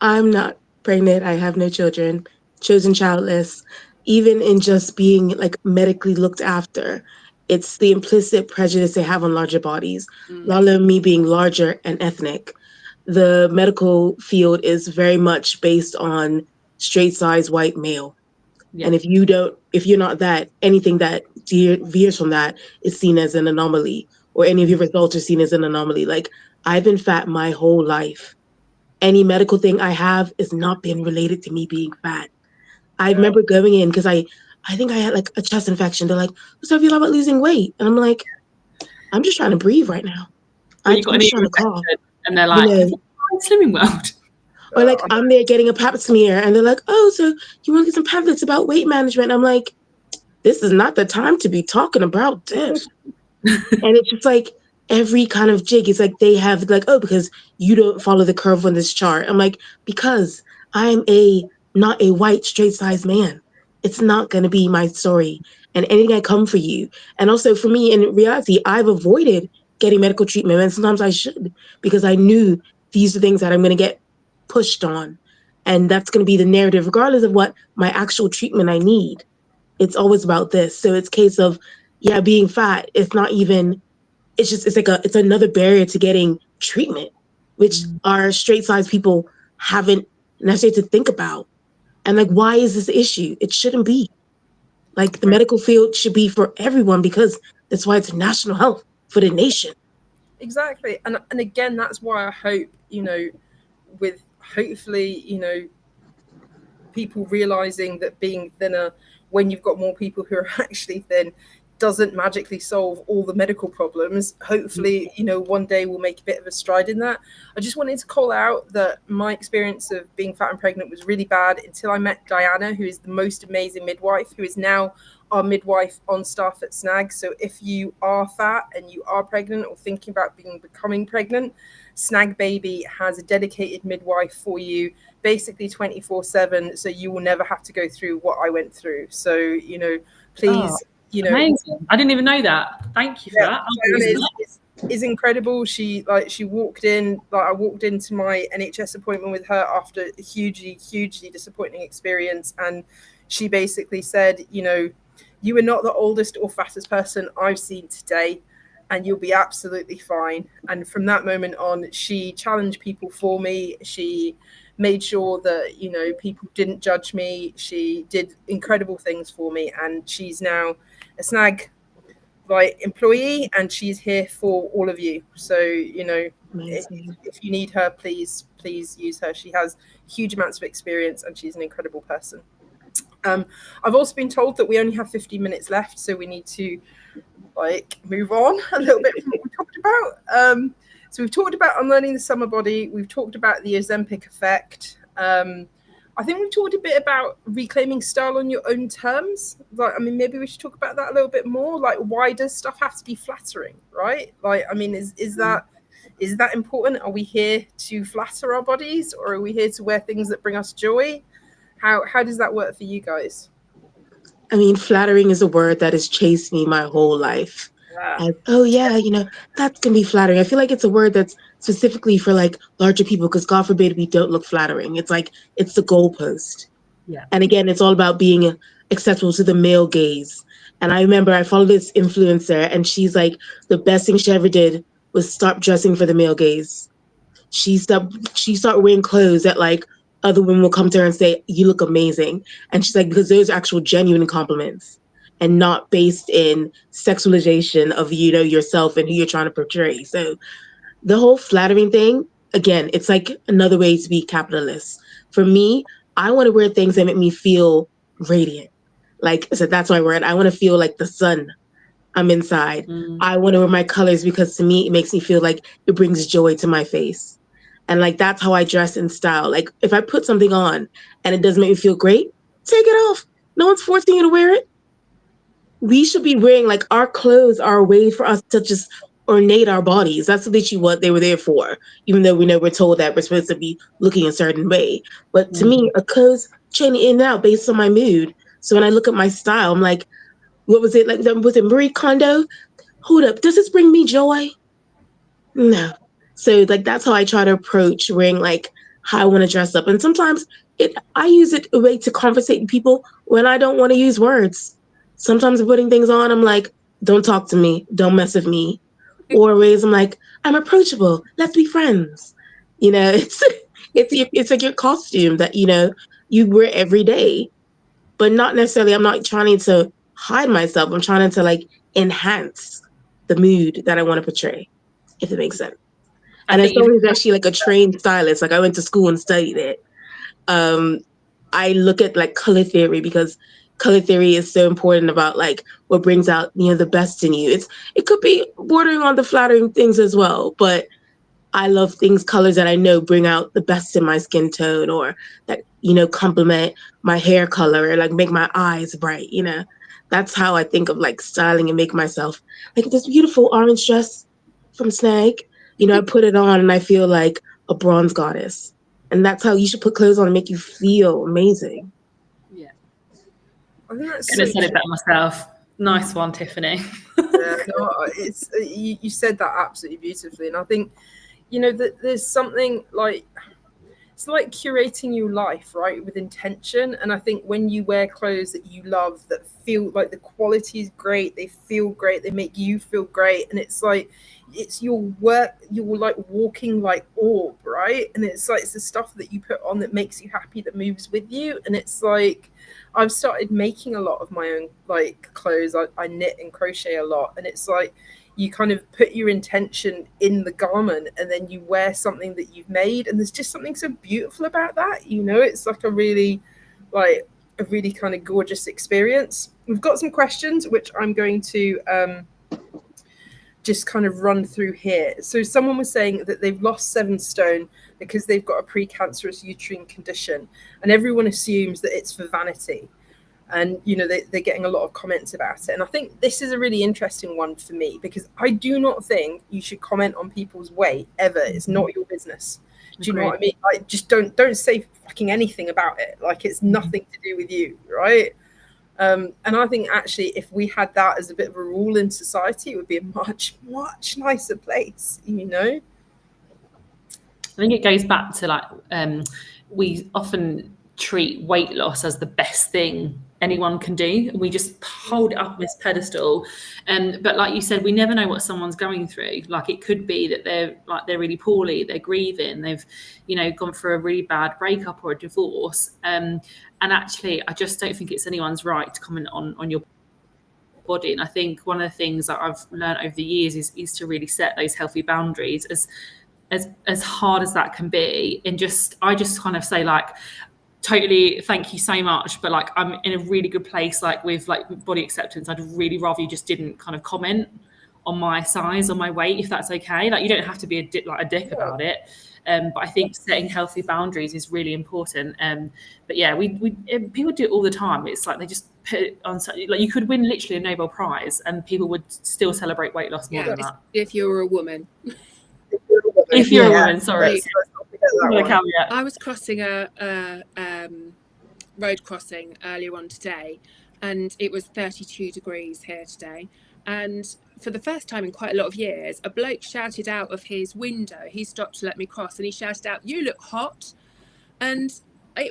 I'm not pregnant. I have no children, chosen childless. Even in just being like medically looked after, it's the implicit prejudice they have on larger bodies. Let alone me being larger and ethnic. The medical field is very much based on straight size white male. Yeah. And if you're not that, anything that veers from that is seen as an anomaly, or any of your results are seen as an anomaly. Like, I've been fat my whole life. Any medical thing I have is not been related to me being fat. I remember going in because I think I had like a chest infection. They're like, so if you thought about losing weight? And I'm like, I'm just trying to breathe right now. I'm just trying to cough. And they're like, Slimming World. Or like, I'm there getting a pap smear, and they're like, oh, so you want to get some pamphlets about weight management? I'm like, this is not the time to be talking about this. And it's just like every kind of jig. It's like they have like, oh, because you don't follow the curve on this chart. I'm like, because I'm not a white straight size man. It's not going to be my story. And anything I come for you. And also for me, in reality, I've avoided getting medical treatment. And sometimes I should, because I knew these are things that I'm going to get pushed on. And that's going to be the narrative, regardless of what my actual treatment I need. It's always about this. So it's a case of, being fat. It's not even, it's another barrier to getting treatment, which our straight size people haven't necessarily to think about. And like, why is this issue? It shouldn't be. Like, the medical field should be for everyone, because that's why it's national health for the nation. Exactly. And again, that's why I hope, with hopefully, people realizing that being thinner when you've got more people who are actually thin doesn't magically solve all the medical problems. Hopefully, one day we'll make a bit of a stride in that. I just wanted to call out that my experience of being fat and pregnant was really bad until I met Diana, who is the most amazing midwife, who is now our midwife on staff at Snag. So if you are fat and you are pregnant or thinking about becoming pregnant, Snag Baby has a dedicated midwife for you, basically 24/7, so you will never have to go through what I went through. So please, amazing. I didn't even know that. Thank you for that. Diana is incredible. She walked in, I walked into my NHS appointment with her after a hugely disappointing experience, and she basically said, you are not the oldest or fattest person I've seen today, and you'll be absolutely fine. And from that moment on, she challenged people for me. She made sure that people didn't judge me. She did incredible things for me, and she's now a Snag employee, and she's here for all of you. So if you need her, please use her. She has huge amounts of experience, and she's an incredible person. I've also been told that we only have 15 minutes left, so we need to move on a little bit from what we talked about. So we've talked about unlearning the summer body. We've talked about the Ozempic effect. I think we've talked a bit about reclaiming style on your own terms. Maybe we should talk about that a little bit more. Why does stuff have to be flattering, right? Is that important? Are we here to flatter our bodies, or are we here to wear things that bring us joy? How does that work for you guys? Flattering is a word that has chased me my whole life. That's gonna be flattering. I feel like it's a word that's specifically for larger people, because God forbid we don't look flattering. It's it's the goalpost. Yeah. And again, it's all about being acceptable to the male gaze. And I remember I followed this influencer, and she's like, the best thing she ever did was stop dressing for the male gaze. She started wearing clothes that other women will come to her and say, you look amazing. And she's like, because those are actual genuine compliments and not based in sexualization of, yourself and who you're trying to portray. So the whole flattering thing, again, it's another way to be capitalist. For me, I want to wear things that make me feel radiant. So that's my word. I want to feel like the sun. I'm inside. I want to wear my colors because to me, it makes me feel like it brings joy to my face. And that's how I dress in style. If I put something on and it doesn't make me feel great, take it off. No one's forcing you to wear it. We should be wearing our clothes are a way for us to just ornate our bodies. That's literally what they were there for, even though we're told that we're supposed to be looking a certain way. But to me, a clothes change in and out based on my mood. So when I look at my style, I'm like, what was it? Was it Marie Kondo? Hold up, does this bring me joy? No. So that's how I try to approach wearing how I want to dress up. And sometimes I use it a way to conversate with people when I don't want to use words. Sometimes I'm putting things on, I'm like, don't talk to me, don't mess with me. Or ways I'm like, I'm approachable, let's be friends. It's like your costume that you wear every day. But not necessarily, I'm not trying to hide myself. I'm trying to enhance the mood that I want to portray, if it makes sense. And as someone who's actually a trained stylist, I went to school and studied it. I look at color theory, because color theory is so important about what brings out the best in you. It could be bordering on the flattering things as well, but I love colors that I know bring out the best in my skin tone, or that complement my hair color, or make my eyes bright. That's how I think of styling and make myself this beautiful orange dress from Snag. I put it on and I feel like a bronze goddess. And that's how you should put clothes on and make you feel amazing. Yeah. I think that's I said it better myself. Nice one, Tiffany. Yeah, no, you said that absolutely beautifully. And I think, that there's something it's like curating your life, right, with intention. And I think when you wear clothes that you love, that feel like the quality is great, they feel great, they make you feel great, and it's your work, you're walking orb, right? And it's the stuff that you put on that makes you happy, that moves with you. And it's I've started making a lot of my own clothes. I knit and crochet a lot, and it's you kind of put your intention in the garment and then you wear something that you've made, and there's just something so beautiful about that. You know, it's like a really kind of gorgeous experience. We've got some questions which I'm going to just kind of run through here. So someone was saying that they've lost 7 stone because they've got a precancerous uterine condition, and everyone assumes that it's for vanity. And, you know, they're getting a lot of comments about it. And I think this is a really interesting one for me, because I do not think you should comment on people's weight ever. It's not your business. Do you know what I mean? Like, just don't say fucking anything about it. Like, it's nothing to do with you, right? And I think actually, if we had that as a bit of a rule in society, it would be a much, much nicer place, you know? I think it goes back to like, we often treat weight loss as the best thing anyone can do. We just hold it up on this pedestal. But like you said, we never know what someone's going through. Like, it could be that they're really poorly, they're grieving, they've, you know, gone through a really bad breakup or a divorce. And actually, I just don't think it's anyone's right to comment on your body. And I think one of the things that I've learned over the years is to really set those healthy boundaries, as hard as that can be. And I just kind of say, like, totally, thank you so much, but like, I'm in a really good place, like with like body acceptance. I'd really rather you just didn't kind of comment on my size or my weight, if that's okay. Like, you don't have to be a dick about it. But I think setting healthy boundaries is really important. But yeah, we people do it all the time. It's like they just put it on, like, you could win literally a Nobel Prize and people would still celebrate weight loss more than that. If you're a woman. If you're a woman, sorry. I was crossing a road crossing earlier on today, and it was 32 degrees here today. And for the first time in quite a lot of years, a bloke shouted out of his window. He stopped to let me cross, and he shouted out, "You look hot." And I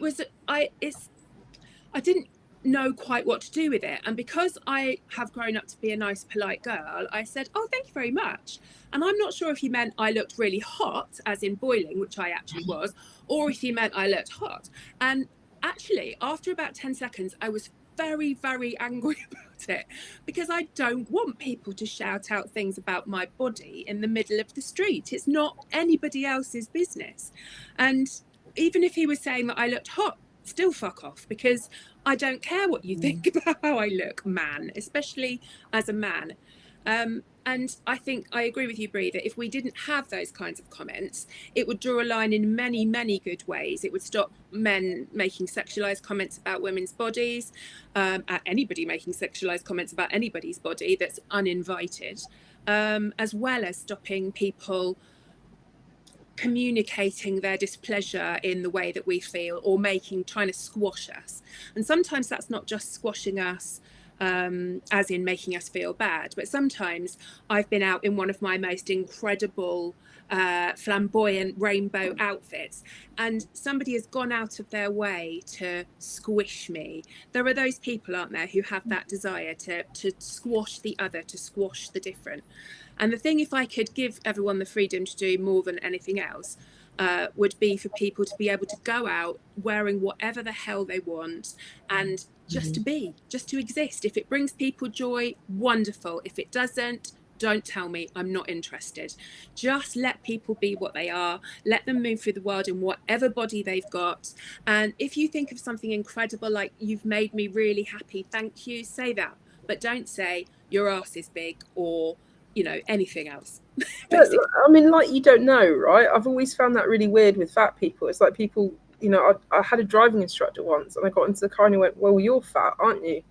didn't know quite what to do with it. And because I have grown up to be a nice, polite girl, I said, "Oh, thank you very much." And I'm not sure if he meant I looked really hot, as in boiling, which I actually was, or if he meant I looked hot. And actually, after about 10 seconds, I was very, very angry about it, because I don't want people to shout out things about my body in the middle of the street. It's not anybody else's business. And even if he was saying that I looked hot, still fuck off, because I don't care what you think about how I look, man, especially as a man. And I think I agree with you, Bree, that if we didn't have those kinds of comments, it would draw a line in many, many good ways. It would stop men making sexualized comments about women's bodies, anybody making sexualized comments about anybody's body that's uninvited, as well as stopping people communicating their displeasure in the way that we feel, or trying to squash us. And sometimes that's not just squashing us as in making us feel bad, but sometimes I've been out in one of my most incredible flamboyant rainbow outfits, and somebody has gone out of their way to squish me. There are those people, aren't there, who have that desire to squash the other, to squash the different. And the thing, if I could give everyone the freedom to do more than anything else, would be for people to be able to go out wearing whatever the hell they want, and just to exist. If it brings people joy, wonderful. If it doesn't, don't tell me, I'm not interested. Just let people be what they are. Let them move through the world in whatever body they've got. And if you think of something incredible, like, "You've made me really happy, thank you," say that. But don't say your ass is big, or, you know, anything else. I mean, like, you don't know, right? I've always found that really weird with fat people. It's like people, you know, I had a driving instructor once, and I got into the car and he went, "Well, you're fat, aren't you?"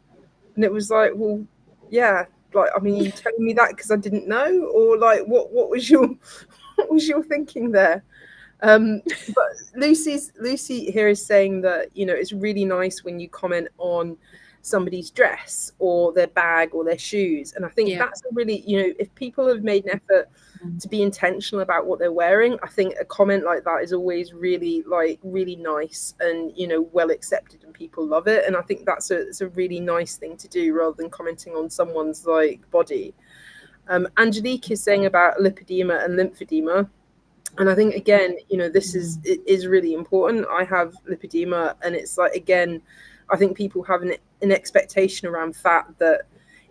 And it was like, well, yeah. Like, I mean, are you telling me that because I didn't know, or like, what was your thinking there? But Lucy here is saying that, you know, it's really nice when you comment on somebody's dress or their bag or their shoes. And I think that's a really, you know, if people have made an effort to be intentional about what they're wearing, I think a comment like that is always really nice and, you know, well accepted, and people love it. And I think it's a really nice thing to do, rather than commenting on someone's like body. Angelique is saying about lipedema and lymphedema. And I think, again, you know, it is really important. I have lipedema, and it's like, again, I think people have an expectation around fat that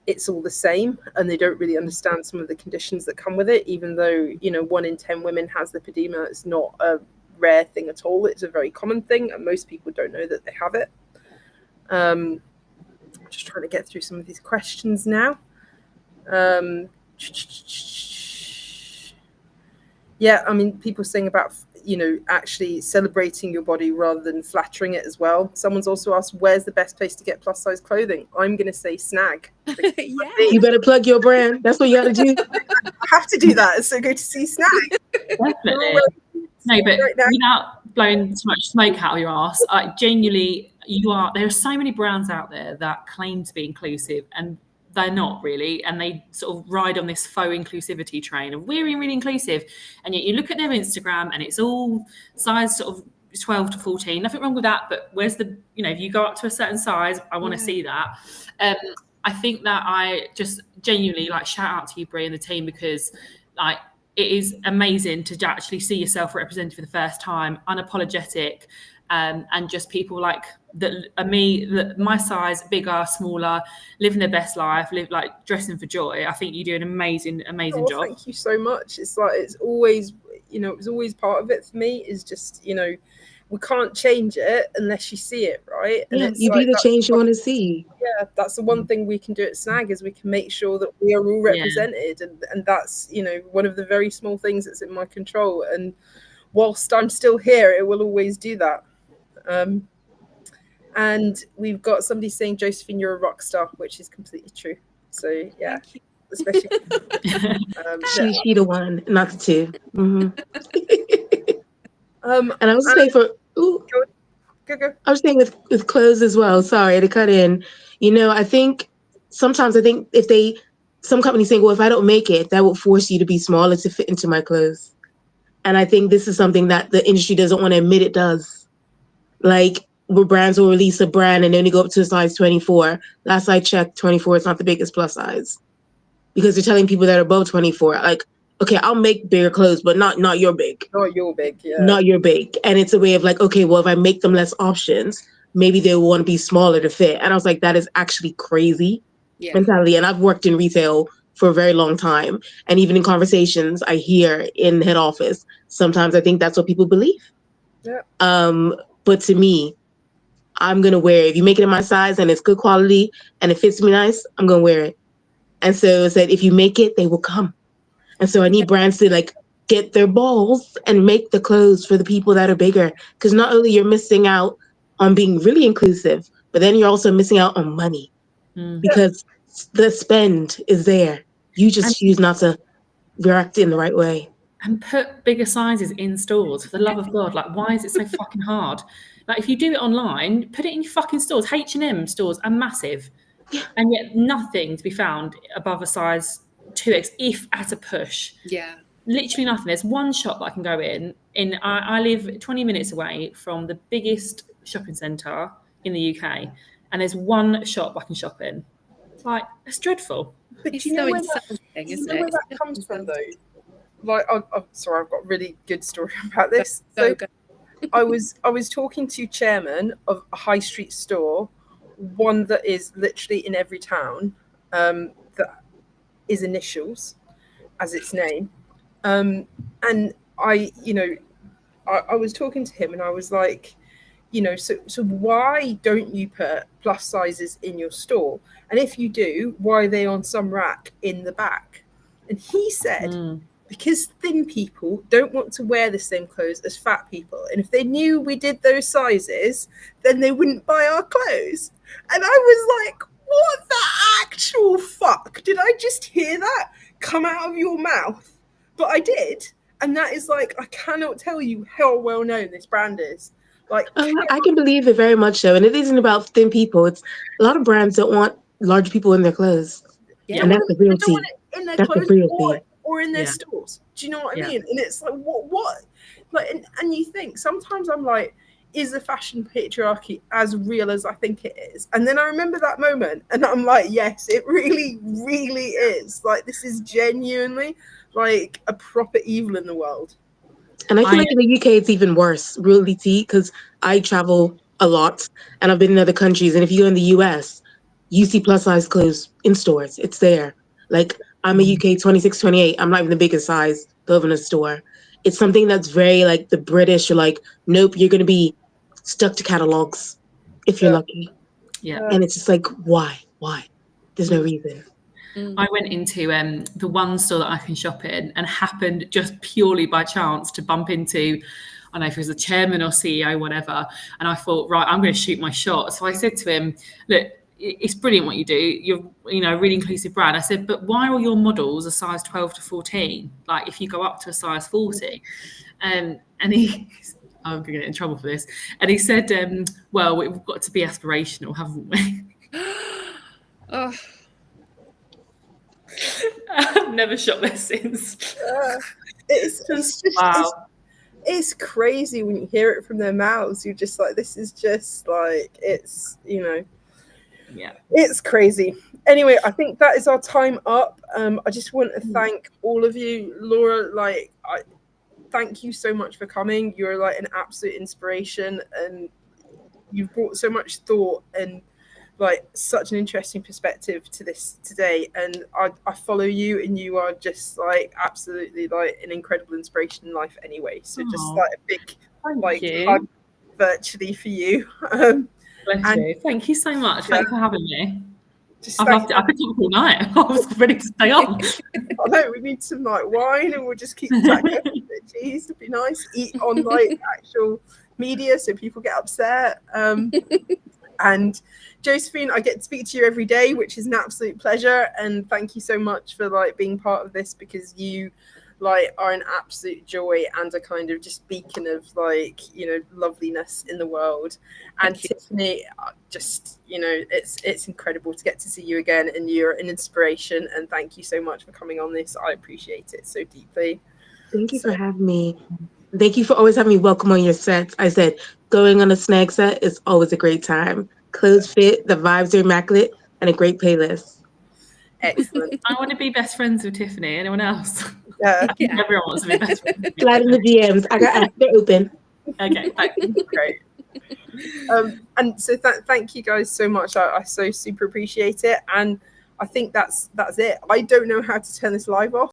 it's all the same, and they don't really understand some of the conditions that come with it, even though, 1 in 10 women has lipedema. It's not a rare thing at all. It's a very common thing, and most people don't know that they have it. Just trying to get through some of these questions now. Yeah, I mean, people saying about, actually celebrating your body rather than flattering it as well. Someone's also asked, where's the best place to get plus size clothing? I'm going to say Snag. Yeah. You better plug your brand. That's what you got to do. I have to do that. It's so good to see Snag. Definitely. No, but without blowing too much smoke out of your ass, genuinely, there are so many brands out there that claim to be inclusive, and they're not really, and they sort of ride on this faux inclusivity train of we're really inclusive, and yet you look at their Instagram and it's all size sort of 12 to 14. Nothing wrong with that, but where's the, if you go up to a certain size, I want to see that. I think that I just genuinely shout out to you, Brie, and the team, because it is amazing to actually see yourself represented for the first time, unapologetic, and just people like that are me, my size, bigger, smaller, living their best life, dressing for joy. I think you do an amazing job. Thank you so much. It's always, it was always part of it for me, is just, we can't change it unless you see it, right? Yeah, and you be the change you want to see. Yeah, that's the one thing we can do at Snag, is we can make sure that we are all represented, and that's, one of the very small things that's in my control. And whilst I'm still here, it will always do that. And we've got somebody saying, Josephine, you're a rock star, which is completely true. So yeah, especially she the one, not the two. And I was saying I was saying with clothes as well. Sorry to cut in. I think sometimes if some companies saying, well, if I don't make it, that will force you to be smaller to fit into my clothes. And I think this is something that the industry doesn't want to admit it does. Where brands will release a brand and only go up to a size 24. Last I checked, 24 is not the biggest plus size, because they're telling people that are above 24, okay, I'll make bigger clothes, but not your big. Not your big, yeah. Not your big. And it's a way of okay, well, if I make them less options, maybe they will want to be smaller to fit. And I was like, that is actually crazy mentality. And I've worked in retail for a very long time. And even in conversations I hear in head office, sometimes I think that's what people believe. Yeah. But to me, I'm going to wear it. If you make it in my size and it's good quality and it fits me nice, I'm going to wear it. And so it's that if you make it, they will come. And so I need brands to get their balls and make the clothes for the people that are bigger. Because not only you're missing out on being really inclusive, but then you're also missing out on money. Because the spend is there. You just choose not to react in the right way. And put bigger sizes in stores, for the love of God. Why is it so fucking hard? If you do it online, put it in your fucking stores. H&M stores are massive. Yeah. And yet nothing to be found above a size 2X, if at a push. Yeah. Literally nothing. There's one shop that I can go in. I live 20 minutes away from the biggest shopping centre in the UK. And there's one shop I can shop in. It's dreadful. But It's do you know so where insulting, isn't where it? that comes from, though? I'm sorry, I've got a really good story about this. Go. I was talking to chairman of a high street store, one that is literally in every town, that is initials as its name, and I was talking to him and I was like, so why don't you put plus sizes in your store? And if you do, why are they on some rack in the back? And he said, because thin people don't want to wear the same clothes as fat people. And if they knew we did those sizes, then they wouldn't buy our clothes. And I was like, what the actual fuck? Did I just hear that come out of your mouth? But I did. And that is I cannot tell you how well known this brand is. I can believe it very much so. And it isn't about thin people. It's a lot of brands don't want large people in their clothes. Yeah. And that's the real tea. In their That's clothes the real tea. or in their stores. Do you know what I mean? And it's what? And you think, sometimes I'm like, is the fashion patriarchy as real as I think it is? And then I remember that moment and I'm like, yes, it really, really is. This is genuinely a proper evil in the world. And I feel in the UK it's even worse, really, tea, because I travel a lot and I've been in other countries. And if you go in the US, you see plus size clothes in stores. It's there. Like, I'm a UK 26, 28. I'm not even the biggest size to live in a store. It's something that's very like the British are like, nope, you're going to be stuck to catalogs if you're lucky. Yeah. And it's just like, why? There's no reason. I went into the one store that I can shop in and happened just purely by chance to bump into, I don't know if it was the chairman or CEO, whatever. And I thought, right, I'm going to shoot my shot. So I said to him, look, it's brilliant what you do. You're, a really inclusive brand. I said, but why are all your models a size 12 to 14? Like if you go up to a size 40? And he, I'm going to get in trouble for this. And he said, well, we've got to be aspirational, haven't we? Oh, I've never shot there since. It's just Wow. it's crazy when you hear it from their mouths. You're just like, this is just like, it's, Yeah. it's crazy. Anyway, I think that is our time up. I just want to thank all of you. Laura, thank you so much for coming. You're like an absolute inspiration, and you've brought so much thought and like such an interesting perspective to this today. And I follow you, and you are just like absolutely like an incredible inspiration in life anyway. So just like a big hug virtually for you. Bless you. Thank you so much. Thanks for having me. I loved it. I could talk all night. I was ready to stay on. I know, we need some like wine, and we'll just keep chatting. Cheese would be nice. Eat on like actual media so people get upset. And Josephine, I get to speak to you every day, which is an absolute pleasure. And thank you so much for like being part of this, because you like are an absolute joy and a kind of just beacon of like, loveliness in the world. And Tiffany, just, it's incredible to get to see you again, and you're an inspiration. And thank you so much for coming on this. I appreciate it so deeply. Thank you for having me. Thank you for always having me welcome on your sets. I said, going on a snag set is always a great time. Clothes fit, the vibes are immaculate, and a great playlist. Excellent. I want to be best friends with Tiffany. Anyone else? Yeah. I think everyone wants to be best friends with Slide in the DMs. I got they're open. Okay, thanks. Great. And so thank you guys so much. I so super appreciate it. And I think that's it. I don't know how to turn this live off.